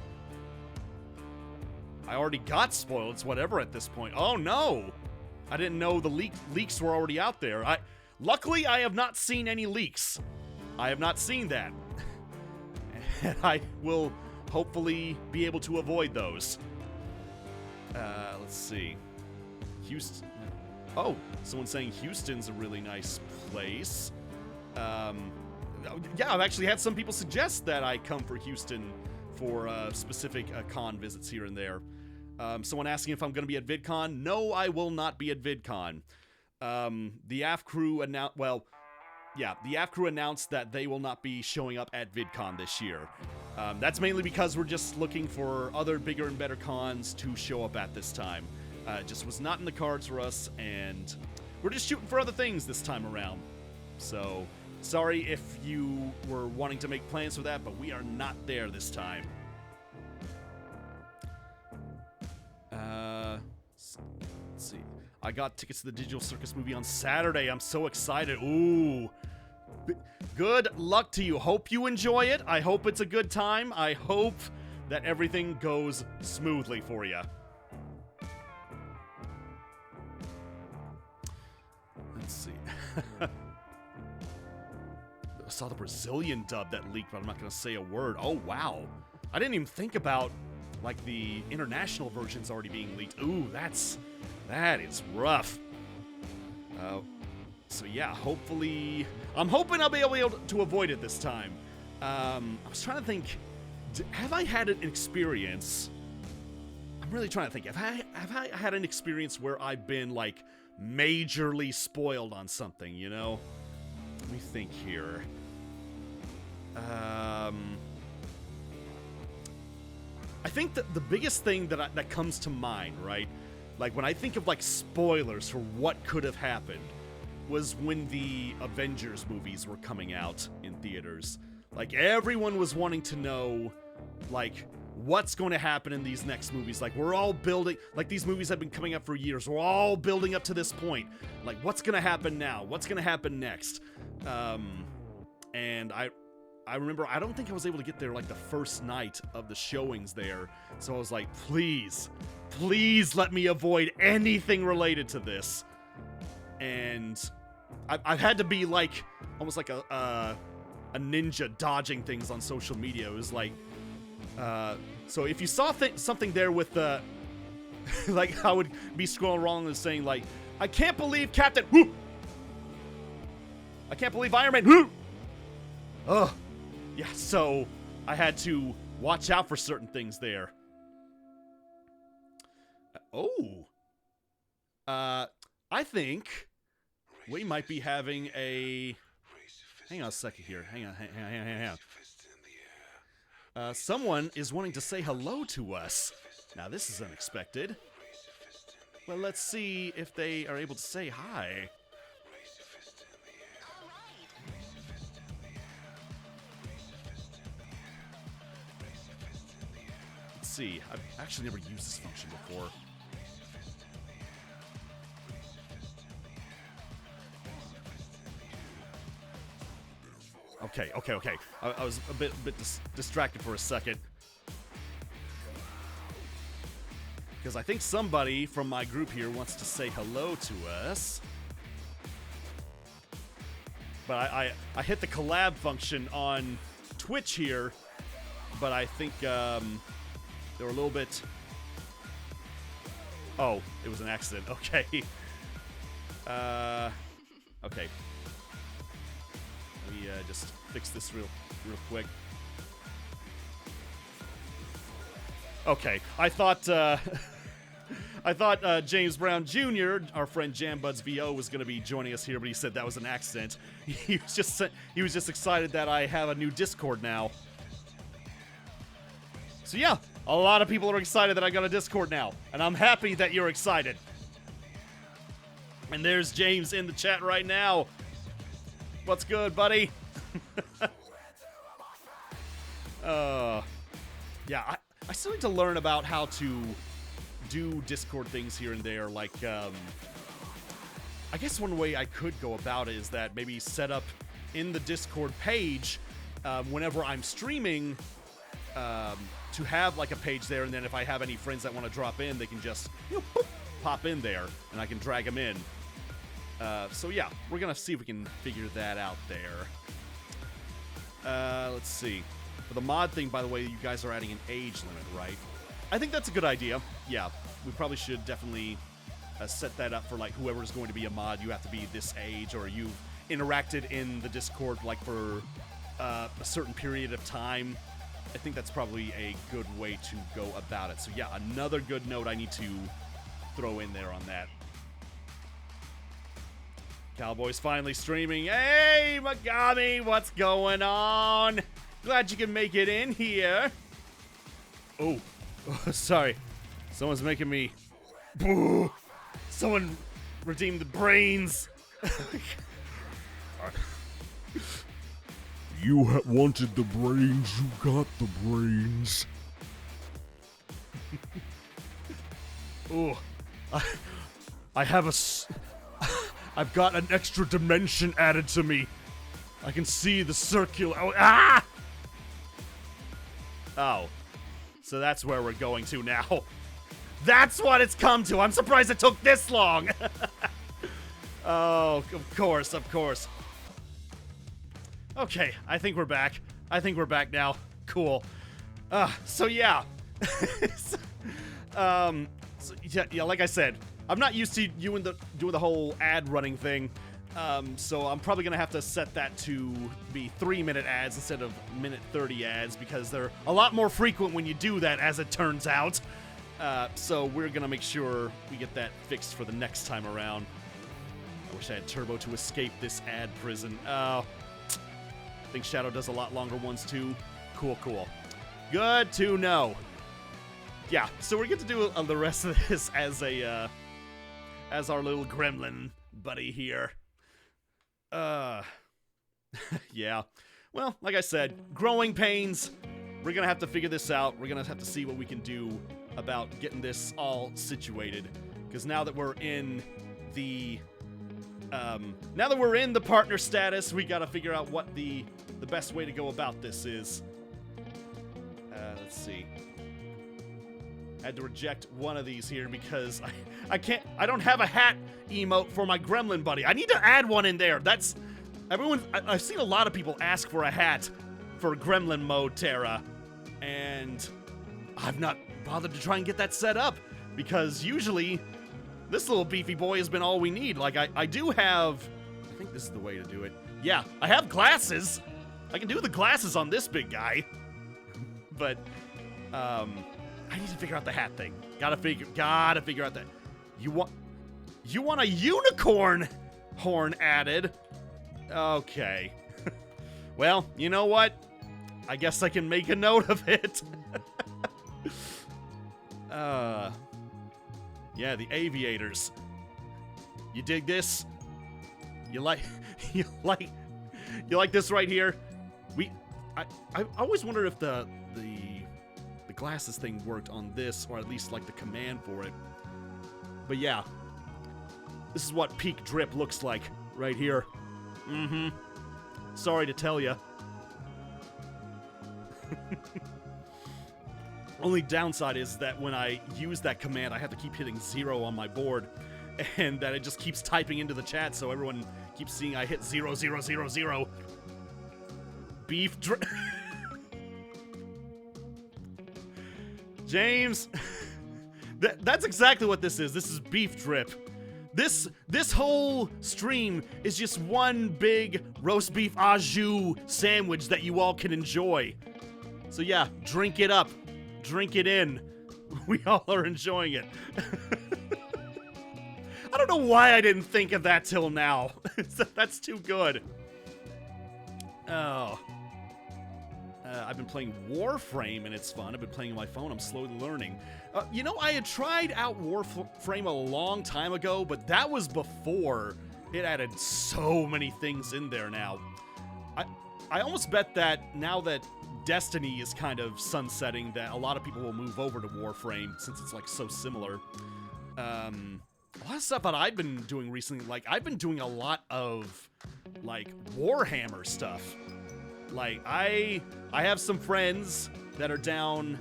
A: I already got spoiled, it's whatever at this point. Oh no! I didn't know the leaks were already out there. Luckily, I have not seen any leaks. I have not seen that. And I will hopefully be able to avoid those. Let's see. Houston. Oh, someone's saying Houston's a really nice place. Yeah, I've actually had some people suggest that I come for Houston for specific con visits here and there. Someone asking if I'm going to be at VidCon. No, I will not be at VidCon. The AF crew announced, the AF crew announced that they will not be showing up at VidCon this year. That's mainly because we're just looking for other bigger and better cons to show up at this time. It just was not in the cards for us, and we're just shooting for other things this time around. So, sorry if you were wanting to make plans for that, but we are not there this time. Let's see. I got tickets to the Digital Circus movie on Saturday. I'm so excited. Ooh. Good luck to you. Hope you enjoy it. I hope it's a good time. I hope that everything goes smoothly for you. Let's see. I saw the Brazilian dub that leaked, but I'm not going to say a word. Oh, wow. I didn't even think about, like, the international versions already being leaked. Ooh, that is rough. So yeah, hopefully, I'm hoping I'll be able to avoid it this time. I was trying to think, have I had an experience? I'm really trying to think. Have I had an experience where I've been, like, majorly spoiled on something, you know? Let me think here. I think that the biggest thing that comes to mind, right? Like, when I think of, like, spoilers for what could have happened, was when the Avengers movies were coming out in theaters. Like, everyone was wanting to know, like, what's going to happen in these next movies. Like, we're all building, like, these movies have been coming up for years. We're all building up to this point. Like, what's going to happen now? What's going to happen next? And I remember, I don't think I was able to get there, like, the first night of the showings there. So I was like, please let me avoid anything related to this. And I've had to be, like, almost like a ninja dodging things on social media. It was like, so if you saw something there with the, like, I would be scrolling along and saying, like, I can't believe Captain, whoo! I can't believe Iron Man, whoo! Ugh. Yeah, so I had to watch out for certain things there. I think we might be having a... Hang on a second here. Hang on. Someone is wanting to say hello to us. Now, this is unexpected. Well, let's see if they are able to say hi. Let's see. I've actually never used this function before. Okay. I was a bit distracted for a second. Because I think somebody from my group here wants to say hello to us. But I hit the collab function on Twitch here, but I think they were a little bit... Oh, it was an accident. Okay. Okay. Let me just fix this real quick. Okay, I thought James Brown Jr., our friend Jambuds VO, was going to be joining us here, but he said that was an accident. He was just excited that I have a new Discord now. So yeah, a lot of people are excited that I got a Discord now, and I'm happy that you're excited. And there's James in the chat right now. What's good, buddy? Yeah, I still need to learn about how to do Discord things here and there. Like, I guess one way I could go about it is that maybe set up in the Discord page whenever I'm streaming to have like a page there, and then if I have any friends that want to drop in, they can just boop, pop in there, and I can drag them in. So yeah, we're gonna see if we can figure that out there. Let's see. For the mod thing, by the way, you guys are adding an age limit, right? I think that's a good idea. Yeah, we probably should definitely set that up for like whoever's going to be a mod. You have to be this age, or you've interacted in the Discord like for a certain period of time. I think that's probably a good way to go about it. So yeah, another good note I need to throw in there on that. Cowboy's finally streaming. Hey, Megami, what's going on? Glad you can make it in here. Oh, sorry. Someone's making me... Boo! Someone redeemed the brains.
B: You wanted the brains, you got the brains.
A: Oh, I have I've got an extra dimension added to me. I can see the circular. Oh, ah! Oh, so that's where we're going to now. That's what it's come to. I'm surprised it took this long. Oh, of course, of course. Okay, I think we're back. I think we're back now. Cool. So yeah. Yeah, like I said, I'm not used to doing the whole ad running thing. So I'm probably gonna have to set that to be 3-minute ads instead of minute 30 ads, because they're a lot more frequent when you do that, as it turns out. So we're gonna make sure we get that fixed for the next time around. I wish I had Turbo to escape this ad prison. I think Shadow does a lot longer ones too. Cool, cool. Good to know. Yeah, so we're going to do the rest of this as a, as our little gremlin buddy here. Yeah. Well, like I said, growing pains. We're going to have to figure this out. We're going to have to see what we can do about getting this all situated. Because now that we're in the, partner status, we got to figure out what the best way to go about this is. Let's see. I had to reject one of these here because I don't have a hat emote for my gremlin buddy. I need to add one in there. I've seen a lot of people ask for a hat for gremlin mode, Terra, and I've not bothered to try and get that set up because usually this little beefy boy has been all we need. Like, I do have, I think this is the way to do it. Yeah, I have glasses. I can do the glasses on this big guy, but, I need to figure out the hat thing. Gotta figure out that. You want a unicorn horn added? Okay. Well, you know what? I guess I can make a note of it. Yeah, the aviators. You dig this? You like this right here? I always wondered if the glasses thing worked on this, or at least like the command for it. But yeah, this is what peak drip looks like right here. Sorry to tell ya. Only downside is that when I use that command, I have to keep hitting 0 on my board, and that it just keeps typing into the chat, so everyone keeps seeing I hit 0, 0, 0, 0. Beef drip. James, that's exactly what this is. This is beef drip. This whole stream is just one big roast beef au jus sandwich that you all can enjoy. So yeah, drink it up. Drink it in. We all are enjoying it. I don't know why I didn't think of that till now. That's too good. Oh. I've been playing Warframe, and it's fun. I've been playing on my phone. I'm slowly learning. You know, I had tried out Warframe a long time ago, but that was before it added so many things in there now. I almost bet that now that Destiny is kind of sunsetting, that a lot of people will move over to Warframe since it's like so similar. A lot of stuff that I've been doing recently, like I've been doing a lot of like Warhammer stuff. Like I have some friends that are down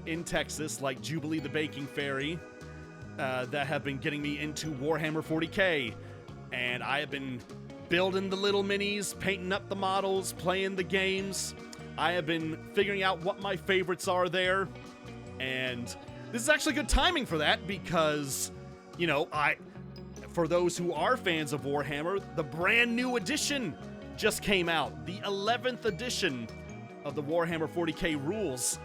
A: in Texas, like Jubilee the Baking Fairy, that have been getting me into Warhammer 40k, and I have been building the little minis, painting up the models, playing the games. I have been figuring out what my favorites are there, and this is actually good timing for that because, you know, for those who are fans of Warhammer, the brand new edition just came out, the 11th edition of the Warhammer 40k rules,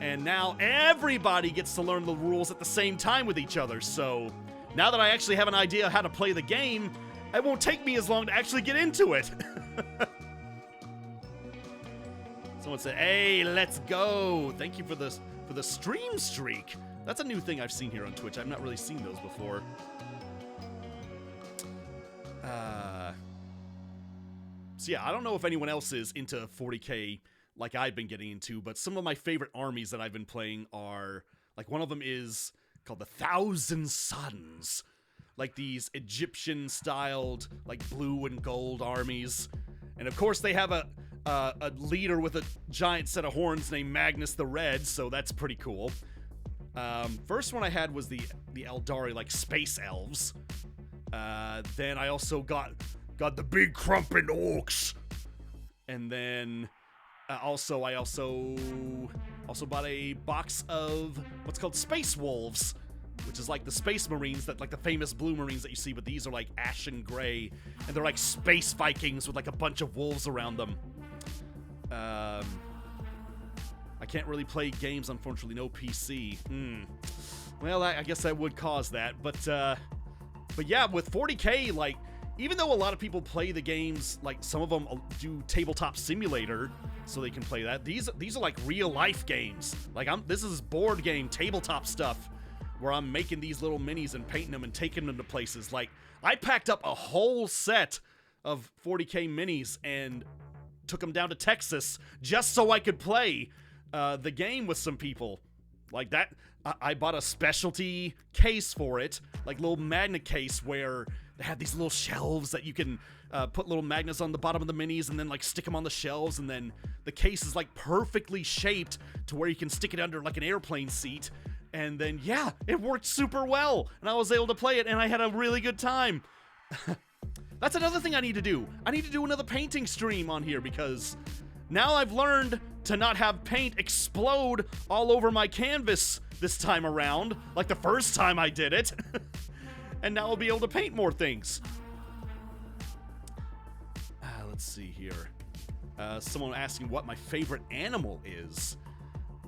A: and now everybody gets to learn the rules at the same time with each other. So now that I actually have an idea of how to play the game, it won't take me as long to actually get into it. Someone said, "Hey, let's go!" Thank you for the stream streak. That's a new thing I've seen here on Twitch. I've not really seen those before. So yeah, I don't know if anyone else is into 40k like I've been getting into, but some of my favorite armies that I've been playing are, like, one of them is called the Thousand Suns. Like these Egyptian-styled, like, blue and gold armies. And of course they have a leader with a giant set of horns named Magnus the Red, so that's pretty cool. First one I had was the Eldari, like space elves. Then I also got the big crumpin' orcs. And then I also bought a box of what's called Space Wolves, which is like the Space Marines, that like the famous blue Marines that you see, but these are like ashen gray, and they're like space Vikings with like a bunch of wolves around them. I can't really play games, unfortunately, no PC. Well, I guess that would cause that, but yeah, with 40k, like, even though a lot of people play the games, like some of them do Tabletop Simulator so they can play that, these are like real life games. Like this is board game tabletop stuff where I'm making these little minis and painting them and taking them to places. Like, I packed up a whole set of 40k minis and took them down to Texas just so I could play the game with some people. Like that, I bought a specialty case for it, like little magnet case where they have these little shelves that you can put little magnets on the bottom of the minis and then like stick them on the shelves, and then the case is like perfectly shaped to where you can stick it under like an airplane seat. And then, yeah, it worked super well, and I was able to play it, and I had a really good time. That's another thing I need to do. I need to do another painting stream on here, because now I've learned to not have paint explode all over my canvas this time around, like the first time I did it. And now I'll be able to paint more things. Let's see here. Someone asking what my favorite animal is.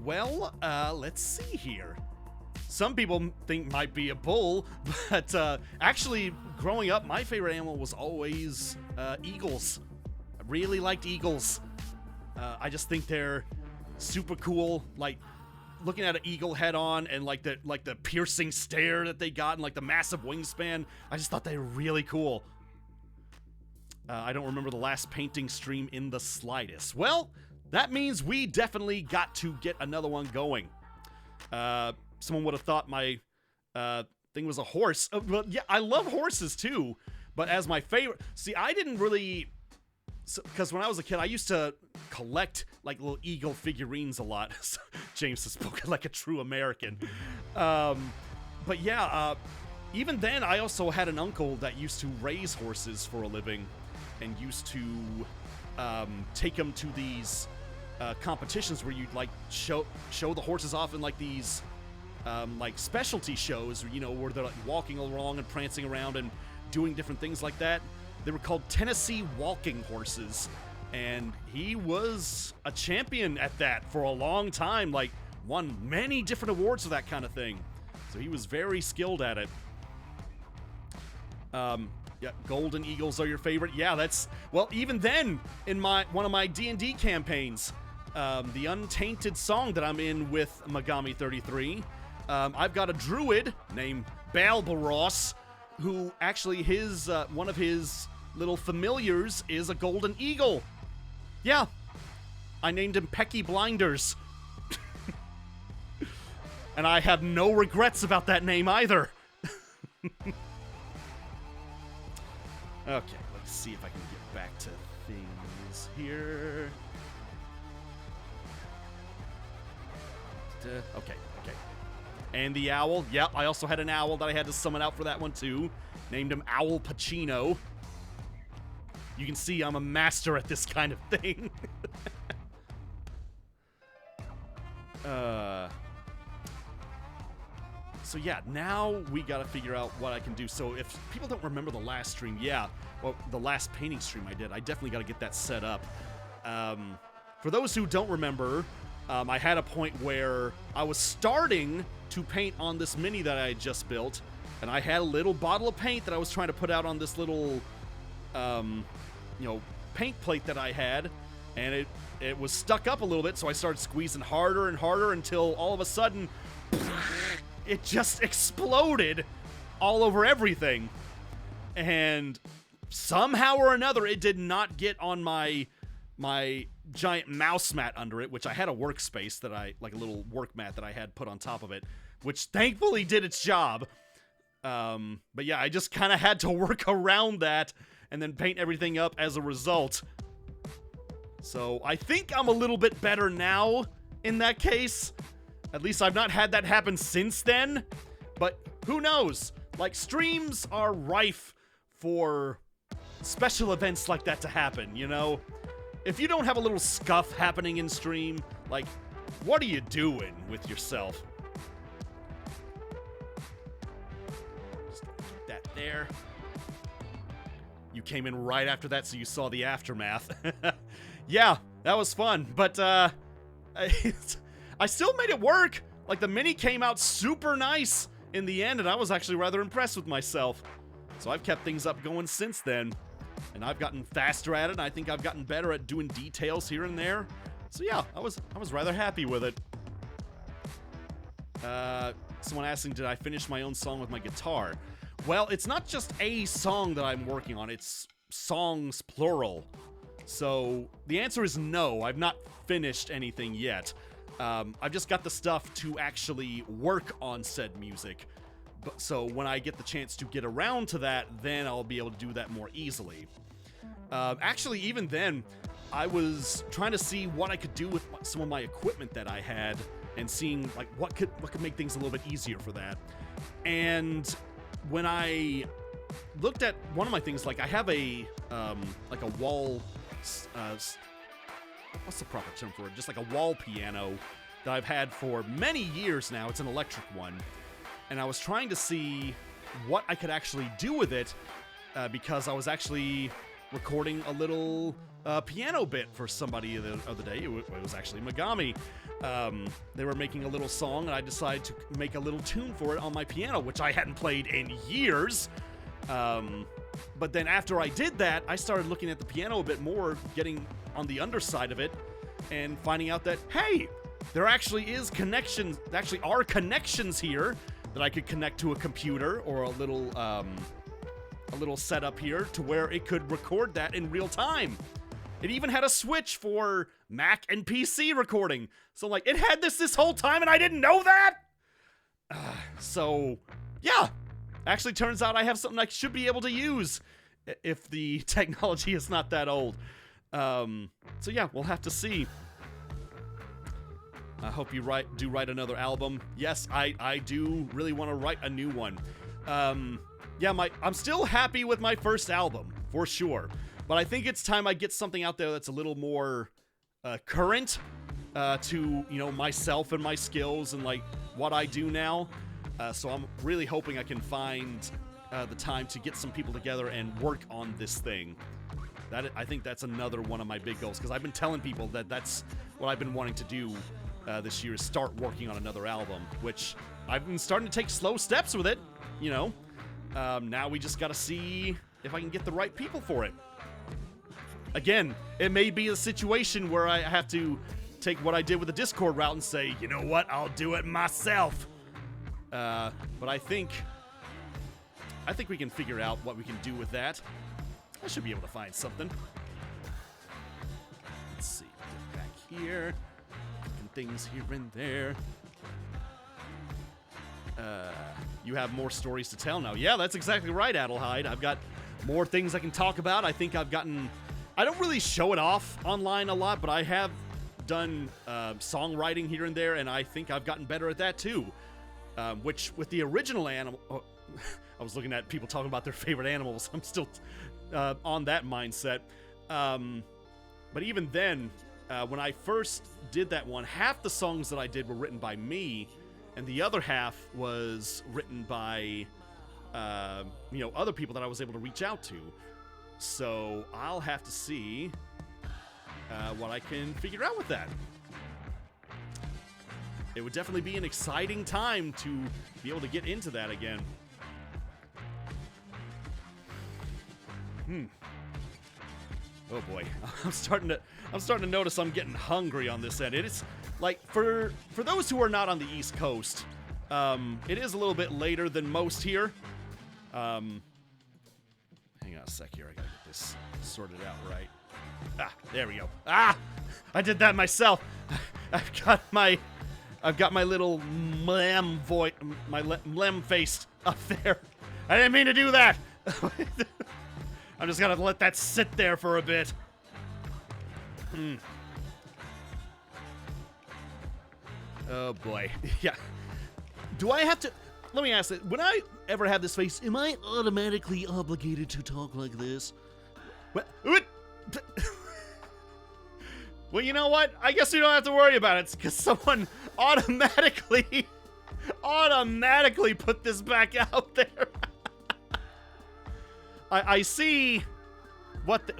A: Well, let's see here. Some people think might be a bull, but actually, growing up, my favorite animal was always eagles. I really liked eagles. I just think they're super cool. Like, looking at an eagle head on and like the piercing stare that they got and like the massive wingspan, I just thought they were really cool. I don't remember the last painting stream in the slightest. Well, that means we definitely got to get another one going. Someone would have thought my thing was a horse. Well, yeah, I love horses too, but as my favorite, see, I didn't really, because when I was a kid, I used to collect like little eagle figurines a lot. James has spoken like a true American. But yeah, even then, I also had an uncle that used to raise horses for a living and used to take them to these competitions where you'd like show the horses off in like these like specialty shows, you know, where they're like walking along and prancing around and doing different things like that. They were called Tennessee walking horses, and he was a champion at that for a long time, like won many different awards for that kind of thing. So he was very skilled at it. Yeah, golden eagles are your favorite. Yeah, that's, well, even then in one of my D&D campaigns, the Untainted Song that I'm in with Megami 33, I've got a druid named Balbaros who actually one of his little familiars is a golden eagle. Yeah, I named him Pecky Blinders. And I have no regrets about that name either. Okay, let's see if I can get back to things here. Okay. And the owl. Yep, I also had an owl that I had to summon out for that one too. Named him Owl Pacino. You can see I'm a master at this kind of thing. So yeah, now we gotta figure out what I can do. So if people don't remember the last stream, yeah, well, the last painting stream I did, I definitely gotta get that set up. For those who don't remember, I had a point where I was starting to paint on this mini that I had just built, and I had a little bottle of paint that I was trying to put out on this little, paint plate that I had, and it was stuck up a little bit, so I started squeezing harder and harder until all of a sudden, it just exploded all over everything. And somehow or another, it did not get on my giant mouse mat under it, which I had a workspace that like a little work mat that I had put on top of it, which thankfully did its job. But yeah, I just kind of had to work around that and then paint everything up as a result. So I think I'm a little bit better now in that case. At least I've not had that happen since then. But who knows? Like, streams are rife for special events like that to happen, you know? If you don't have a little scuff happening in stream, like, what are you doing with yourself? Just keep that there. You came in right after that, so you saw the aftermath. Yeah, that was fun, but I still made it work. Like, the mini came out super nice in the end, and I was actually rather impressed with myself. So I've kept things up going since then, and I've gotten faster at it, and I think I've gotten better at doing details here and there. So yeah, I was rather happy with it. Someone asking, did I finish my own song with my guitar? Well, it's not just a song that I'm working on, it's songs plural. So the answer is no, I've not finished anything yet. I've just got the stuff to actually work on said music. So when I get the chance to get around to that, then I'll be able to do that more easily. Actually, even then, I was trying to see what I could do with some of my equipment that I had, and seeing like what could make things a little bit easier for that. And when I looked at one of my things, like I have a like a wall, what's the proper term for it? Just like a wall piano that I've had for many years now. It's an electric one. And I was trying to see what I could actually do with it, because I was actually recording a little piano bit for somebody the other day. It was actually Megami. They were making a little song, and I decided to make a little tune for it on my piano, which I hadn't played in years. But then after I did that, I started looking at the piano a bit more, getting on the underside of it, and finding out that, hey, there actually are connections here that I could connect to a computer or a little setup here to where it could record that in real time. It even had a switch for Mac and PC recording. So like, it had this whole time and I didn't know that? So, yeah. Actually turns out I have something I should be able to use if the technology is not that old. So yeah, we'll have to see. I hope you do write another album. Yes, I do really want to write a new one. Yeah, I'm still happy with my first album, for sure. But I think it's time I get something out there that's a little more current to, you know, myself and my skills and like what I do now. So I'm really hoping I can find the time to get some people together and work on this thing. I think that's another one of my big goals, because I've been telling people that that's what I've been wanting to do this year, is start working on another album, which I've been starting to take slow steps with it, you know. Now we just gotta see if I can get the right people for it. Again, it may be a situation where I have to take what I did with the Discord route and say, you know what, I'll do it myself. But I think I think we can figure out what we can do with that. I should be able to find something. Let's see. Get back here. Things here and there. You have more stories to tell now. Yeah, that's exactly right, Adelheid. I've got more things I can talk about. I think I've gotten... I don't really show it off online a lot, but I have done songwriting here and there, and I think I've gotten better at that too. Which, with the original animal... Oh, I was looking at people talking about their favorite animals. I'm still on that mindset. But even then, when I first did that one, half the songs that I did were written by me, and the other half was written by, other people that I was able to reach out to. So I'll have to see what I can figure out with that. It would definitely be an exciting time to be able to get into that again. Oh boy, I'm starting to notice I'm getting hungry on this end. It's like for those who are not on the East Coast, it is a little bit later than most here. Hang on a sec here, I gotta get this sorted out right. Ah, there we go. Ah, I did that myself. I've got my little mlem face up there. I didn't mean to do that. I'm just gonna let that sit there for a bit. Oh boy. Yeah. Do I have to... Let me ask it. When I ever have this face, am I automatically obligated to talk like this? What? Well, you know what? I guess we don't have to worry about it, because someone automatically put this back out there. I see what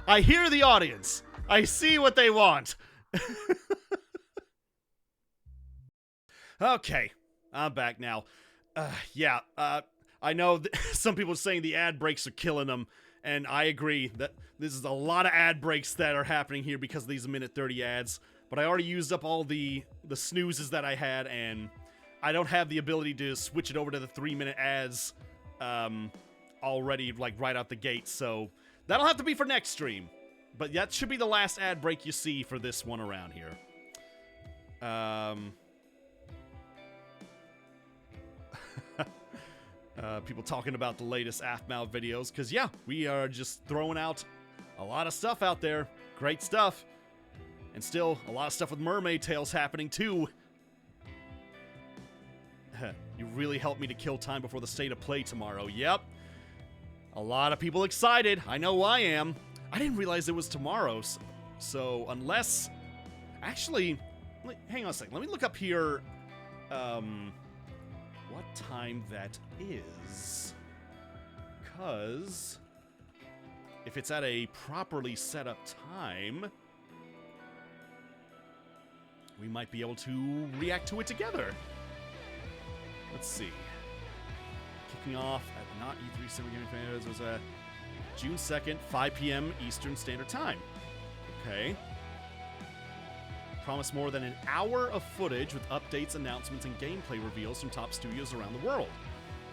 A: I hear the audience. I see what they want. Okay, I'm back now. I know some people are saying the ad breaks are killing them, and I agree that this is a lot of ad breaks that are happening here because of these minute 30 ads. But I already used up all the snoozes that I had, and I don't have the ability to switch it over to the 3-minute ads already, like, right out the gate. So that'll have to be for next stream. But that should be the last ad break you see for this one around here. People talking about the latest Aphmau videos, because yeah, we are just throwing out a lot of stuff out there. Great stuff. And still, a lot of stuff with Mermaid Tales happening too. You really helped me to kill time before the state of play tomorrow. Yep. A lot of people excited. I know I am. I didn't realize it was tomorrow. So unless... Actually, hang on a second. Let me look up here... what time that is. Because if it's at a properly set up time, we might be able to react to it together. Let's see. Kicking off at not E3 Summer Gaming Fans was June 2nd, 5 p.m. Eastern Standard Time. Okay. Promise more than an hour of footage with updates, announcements, and gameplay reveals from top studios around the world.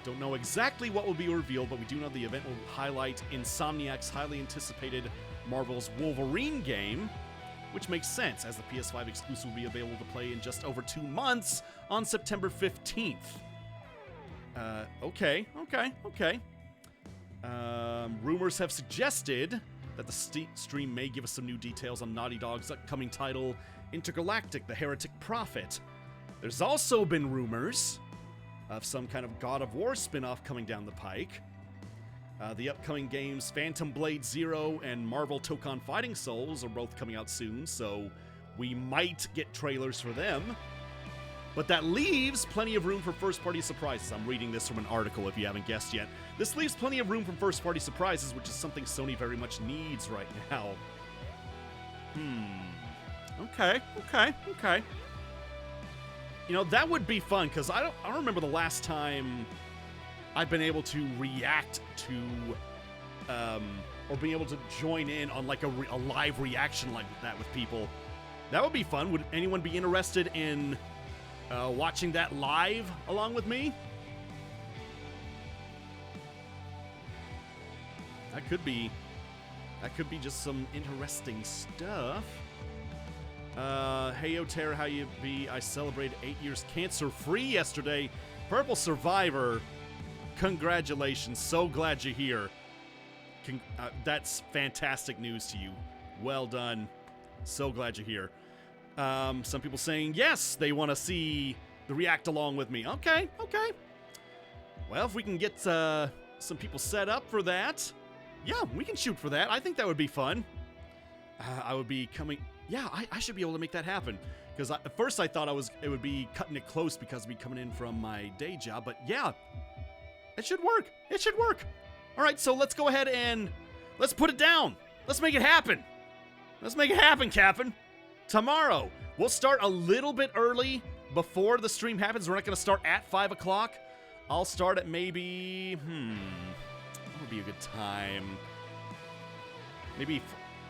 A: Don't know exactly what will be revealed, but we do know the event will highlight Insomniac's highly anticipated Marvel's Wolverine game, which makes sense, as the PS5 exclusive will be available to play in just over 2 months on September 15th. Okay. Rumors have suggested that the stream may give us some new details on Naughty Dog's upcoming title, Intergalactic: The Heretic Prophet. There's also been rumors of some kind of God of War spin-off coming down the pike. The upcoming games Phantom Blade Zero and Marvel Tokon Fighting Souls are both coming out soon, so we might get trailers for them. But that leaves plenty of room for first-party surprises. I'm reading this from an article if you haven't guessed yet. This leaves plenty of room for first-party surprises, which is something Sony very much needs right now. Okay. You know, that would be fun, because I don't remember the last time I've been able to react to, or being able to join in on, like, a live reaction like that with people. That would be fun. Would anyone be interested in watching that live along with me? That could be just some interesting stuff. Hey, Otera, how you be? I celebrated 8 years cancer-free yesterday. Purple Survivor, congratulations. So glad you're here. That's fantastic news to you. Well done. So glad you're here. Some people saying, yes, they want to see the react along with me. Okay. Well, if we can get some people set up for that, yeah, we can shoot for that. I think that would be fun. I would be coming... Yeah, I should be able to make that happen. Because at first I thought it would be cutting it close because I'd be coming in from my day job. But yeah, it should work. It should work. All right, so let's go ahead and let's put it down. Let's make it happen. Let's make it happen, Captain. Tomorrow, we'll start a little bit early before the stream happens. We're not going to start at 5 o'clock. I'll start at maybe... What would be a good time? Maybe...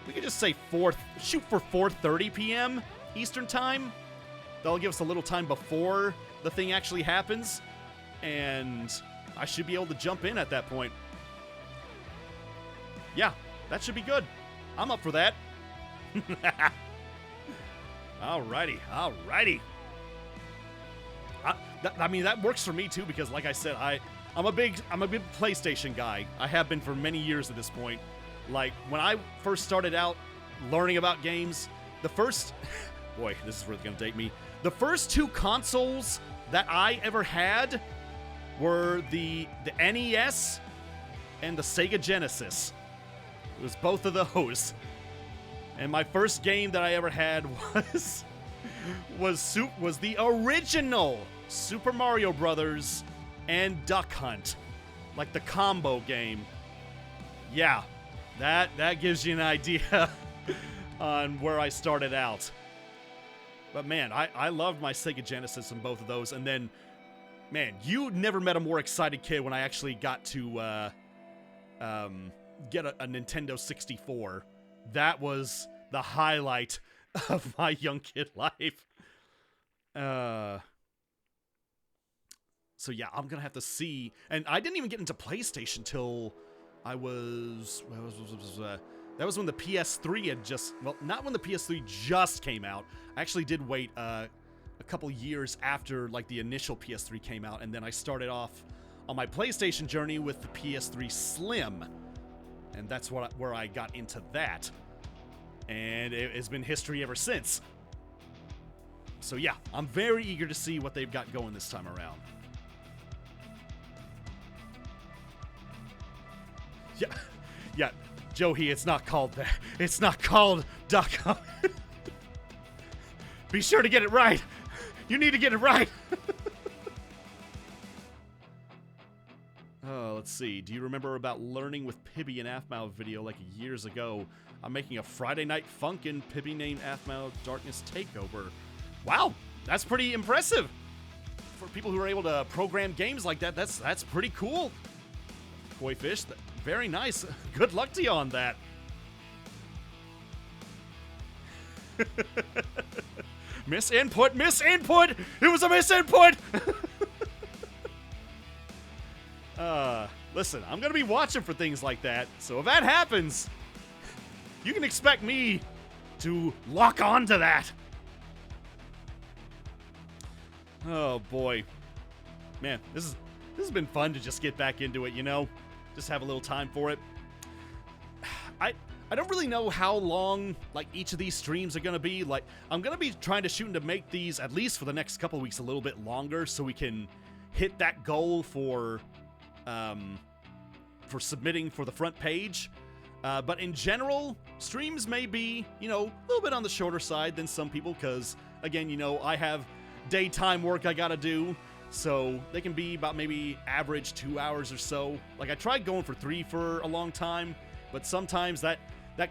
A: We could just say shoot for 4:30 p.m. Eastern Time. That'll give us a little time before the thing actually happens. And I should be able to jump in at that point. Yeah, that should be good. I'm up for that. Alrighty. I mean, that works for me too because, like I said, I'm a big PlayStation guy. I have been for many years at this point. Like, when I first started out learning about games, the first... Boy, this is really going to date me. The first two consoles that I ever had were the NES and the Sega Genesis. It was both of those. And my first game that I ever had was the original Super Mario Brothers and Duck Hunt. Like the combo game. Yeah. That gives you an idea on where I started out. But man, I loved my Sega Genesis and both of those. And then, man, you never met a more excited kid when I actually got to get a Nintendo 64. That was the highlight of my young kid life. So yeah, I'm gonna have to see. And I didn't even get into PlayStation till... that was when the PS3 had just... Well, not when the PS3 just came out. I actually did wait a couple years after, like, the initial PS3 came out, and then I started off on my PlayStation journey with the PS3 Slim. And that's where I got into that. And it's been history ever since. So yeah, I'm very eager to see what they've got going this time around. Yeah, Joey, it's not called that. It's not called Duck Hunt. Be sure to get it right. You need to get it right. Let's see. Do you remember about learning with Pibby and Aphmau video like years ago? I'm making a Friday Night Funkin' Pibby named Aphmau Darkness Takeover. Wow, that's pretty impressive. For people who are able to program games like that, that's pretty cool. Koi Fish, very nice. Good luck to you on that. Misinput! It was a misinput! Listen, I'm gonna be watching for things like that, so if that happens, you can expect me to lock on to that. Oh boy. Man, this has been fun to just get back into it, you know? Just have a little time for it. I don't really know how long, like, each of these streams are gonna be. Like, I'm gonna be trying to make these, at least for the next couple of weeks, a little bit longer so we can hit that goal for submitting for the front page. But in general, streams may be, you know, a little bit on the shorter side than some people because, again, you know, I have daytime work I gotta do. So they can be about maybe average 2 hours or so. Like, I tried going for 3 for a long time, but sometimes that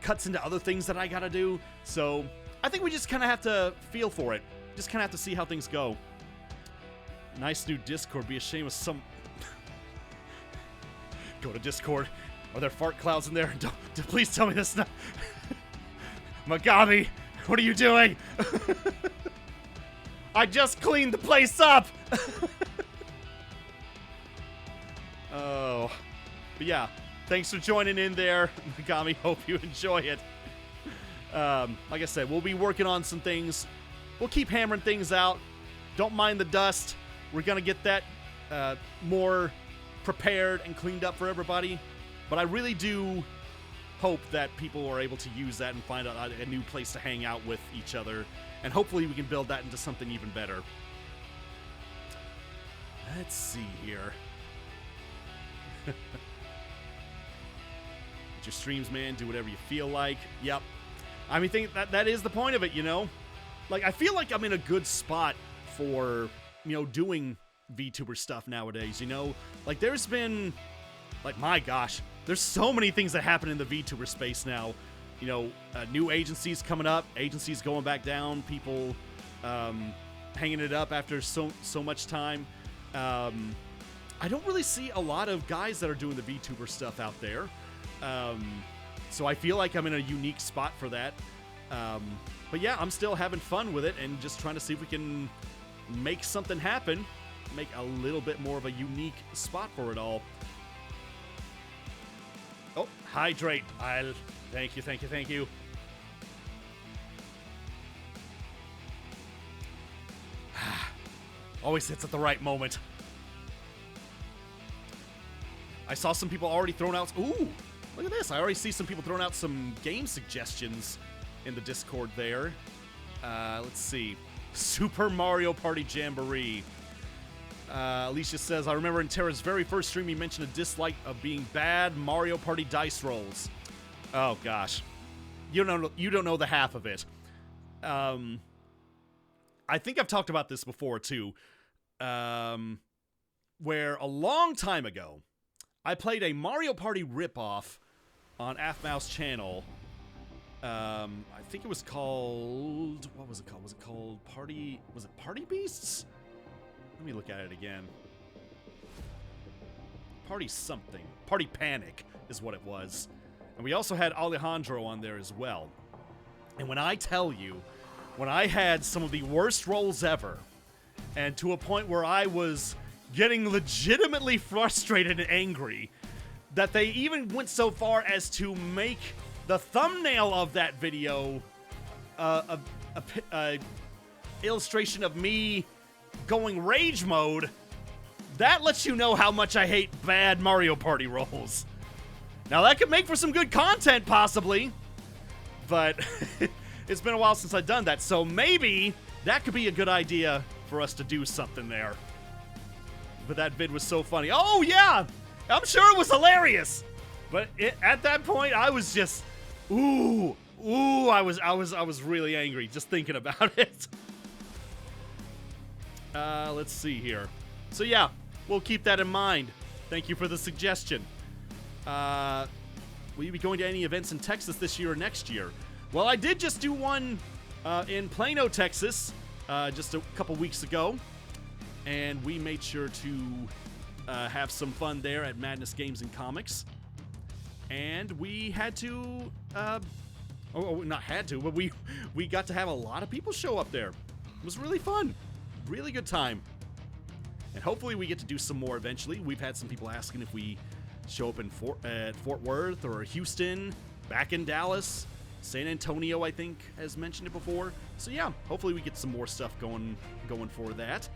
A: cuts into other things that I gotta do. So I think we just kind of have to feel for it. Just kind of have to see how things go. Nice new Discord. Be ashamed of some... Go to Discord. Are there fart clouds in there? Don't, please tell me that's not... Magabi, what are you doing? I just cleaned the place up! Oh. But yeah, Thanks for joining in there, Megami. Hope you enjoy it. Like I said, we'll be working on some things. We'll keep hammering things out. Don't mind the dust. We're going to get that more prepared and cleaned up for everybody. But I really do hope that people are able to use that and find a new place to hang out with each other. And hopefully we can build that into something even better. Let's see here. Get your streams, man. Do whatever you feel like. Yep. I mean, think that is the point of it, you know? Like, I feel like I'm in a good spot for, you know, doing VTuber stuff nowadays, you know? Like, there's been, like, my gosh, there's so many things that happen in the VTuber space now. You know, new agencies coming up, agencies going back down, people hanging it up after so much time. I don't really see a lot of guys that are doing the VTuber stuff out there. So I feel like I'm in a unique spot for that. But yeah, I'm still having fun with it and just trying to see if we can make something happen. Make a little bit more of a unique spot for it all. Oh, hydrate. Thank you, thank you, thank you. Always hits at the right moment. I saw some people already throwing out... Ooh, look at this. I already see some people throwing out some game suggestions in the Discord there. Let's see. Super Mario Party Jamboree. Alicia says, I remember in Terra's very first stream he mentioned a dislike of being bad Mario Party dice rolls. Oh, gosh. You don't know the half of it. I think I've talked about this before, too. Where a long time ago, I played a Mario Party ripoff on AFMAU's channel. I think it was called... What was it called? Was it called Party... Was it Party Beasts? Let me look at it again. Party something. Party Panic is what it was. And we also had Alejandro on there as well. And when I tell you, when I had some of the worst rolls ever, and to a point where I was getting legitimately frustrated and angry, that they even went so far as to make the thumbnail of that video a illustration of me going rage mode, that lets you know how much I hate bad Mario Party rolls. Now, that could make for some good content, possibly, but it's been a while since I've done that, so maybe that could be a good idea for us to do something there. But that vid was so funny. Oh, yeah! I'm sure it was hilarious! But at that point, I was just... Ooh, I was really angry just thinking about it. Let's see here. So yeah, we'll keep that in mind. Thank you for the suggestion. Will you be going to any events in Texas this year or next year? Well, I did just do one in Plano, Texas, just a couple weeks ago. And we made sure to have some fun there at Madness Games and Comics. And we had to... not had to, but we got to have a lot of people show up there. It was really fun. Really good time. And hopefully we get to do some more eventually. We've had some people asking if we show up in Fort Worth or Houston, back in Dallas, San Antonio, I think, has mentioned it before. So yeah, hopefully we get some more stuff going for that.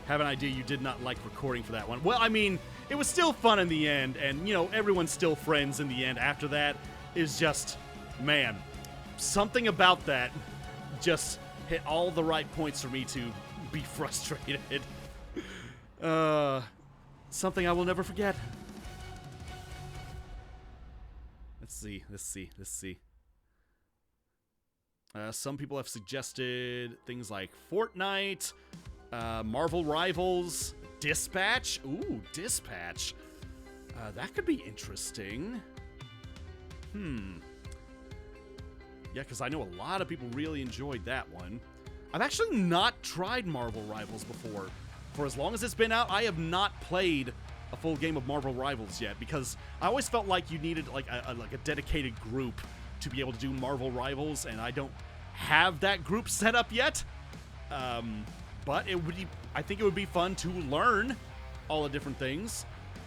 A: Have an idea you did not like recording for that one. Well, I mean, it was still fun in the end, and, you know, everyone's still friends in the end after that. Is just, man, something about that just hit all the right points for me to be frustrated. Something I will never forget. Let's see. Some people have suggested things like Fortnite, Marvel Rivals, Dispatch. Ooh, Dispatch. That could be interesting. Yeah, because I know a lot of people really enjoyed that one. I've actually not tried Marvel Rivals before. For as long as it's been out, I have not played a full game of Marvel Rivals yet, because I always felt like you needed like a dedicated group to be able to do Marvel Rivals, and I don't have that group set up yet. But I think it would be fun to learn all the different things.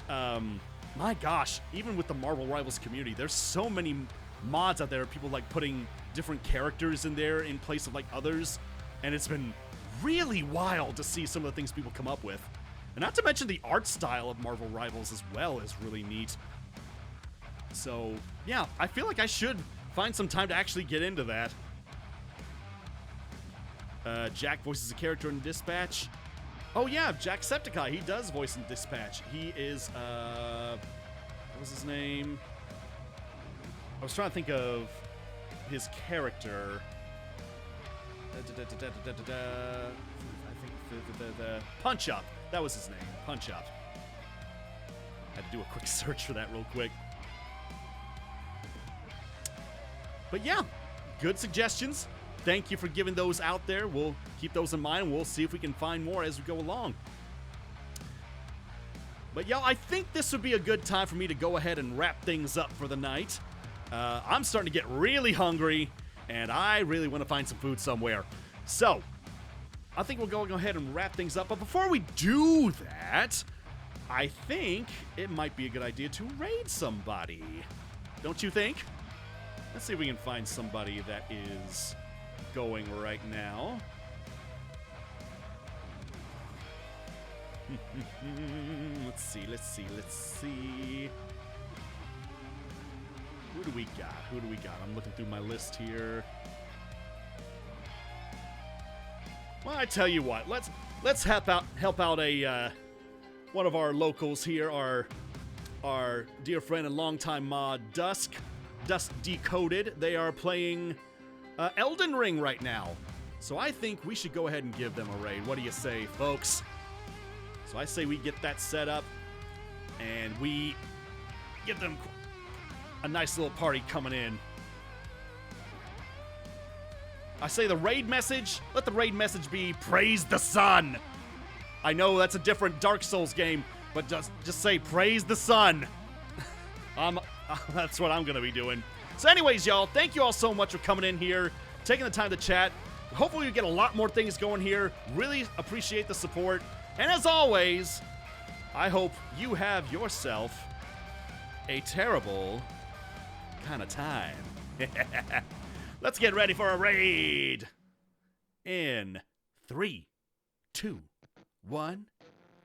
A: My gosh, even with the Marvel Rivals community, there's so many mods out there. People like putting different characters in there in place of like others. And it's been really wild to see some of the things people come up with. And not to mention the art style of Marvel Rivals as well is really neat. So, yeah, I feel like I should find some time to actually get into that. Jack voices a character in Dispatch. Oh, yeah, Jacksepticeye. He does voice in Dispatch. He is, what was his name? I was trying to think of his character. I think the Punch Up. That was his name. Punch Up. Had to do a quick search for that real quick. But yeah, good suggestions. Thank you for giving those out there. We'll keep those in mind. We'll see if we can find more as we go along. But yeah, I think this would be a good time for me to go ahead and wrap things up for the night. I'm starting to get really hungry, and I really want to find some food somewhere. So, I think we'll go ahead and wrap things up. But before we do that, I think it might be a good idea to raid somebody. Don't you think? Let's see if we can find somebody that is going right now. Let's see. Who do we got? I'm looking through my list here. Well, I tell you what, let's help out a one of our locals here, our dear friend and longtime mod Dusk Decoded. They are playing Elden Ring right now, so I think we should go ahead and give them a raid. What do you say, folks? So I say we get that set up, and we give them a nice little party coming in. I say the raid message, let the raid message be praise the sun. I know that's a different Dark Souls game, but just say praise the sun. That's what I'm gonna be doing. So anyways, y'all, thank you all so much for coming in here, taking the time to chat. Hopefully we get a lot more things going here. Really appreciate the support. And as always, I hope you have yourself a terrible kind of time. Let's get ready for a raid. In 3, 2, 1,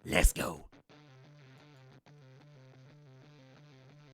A: let's go.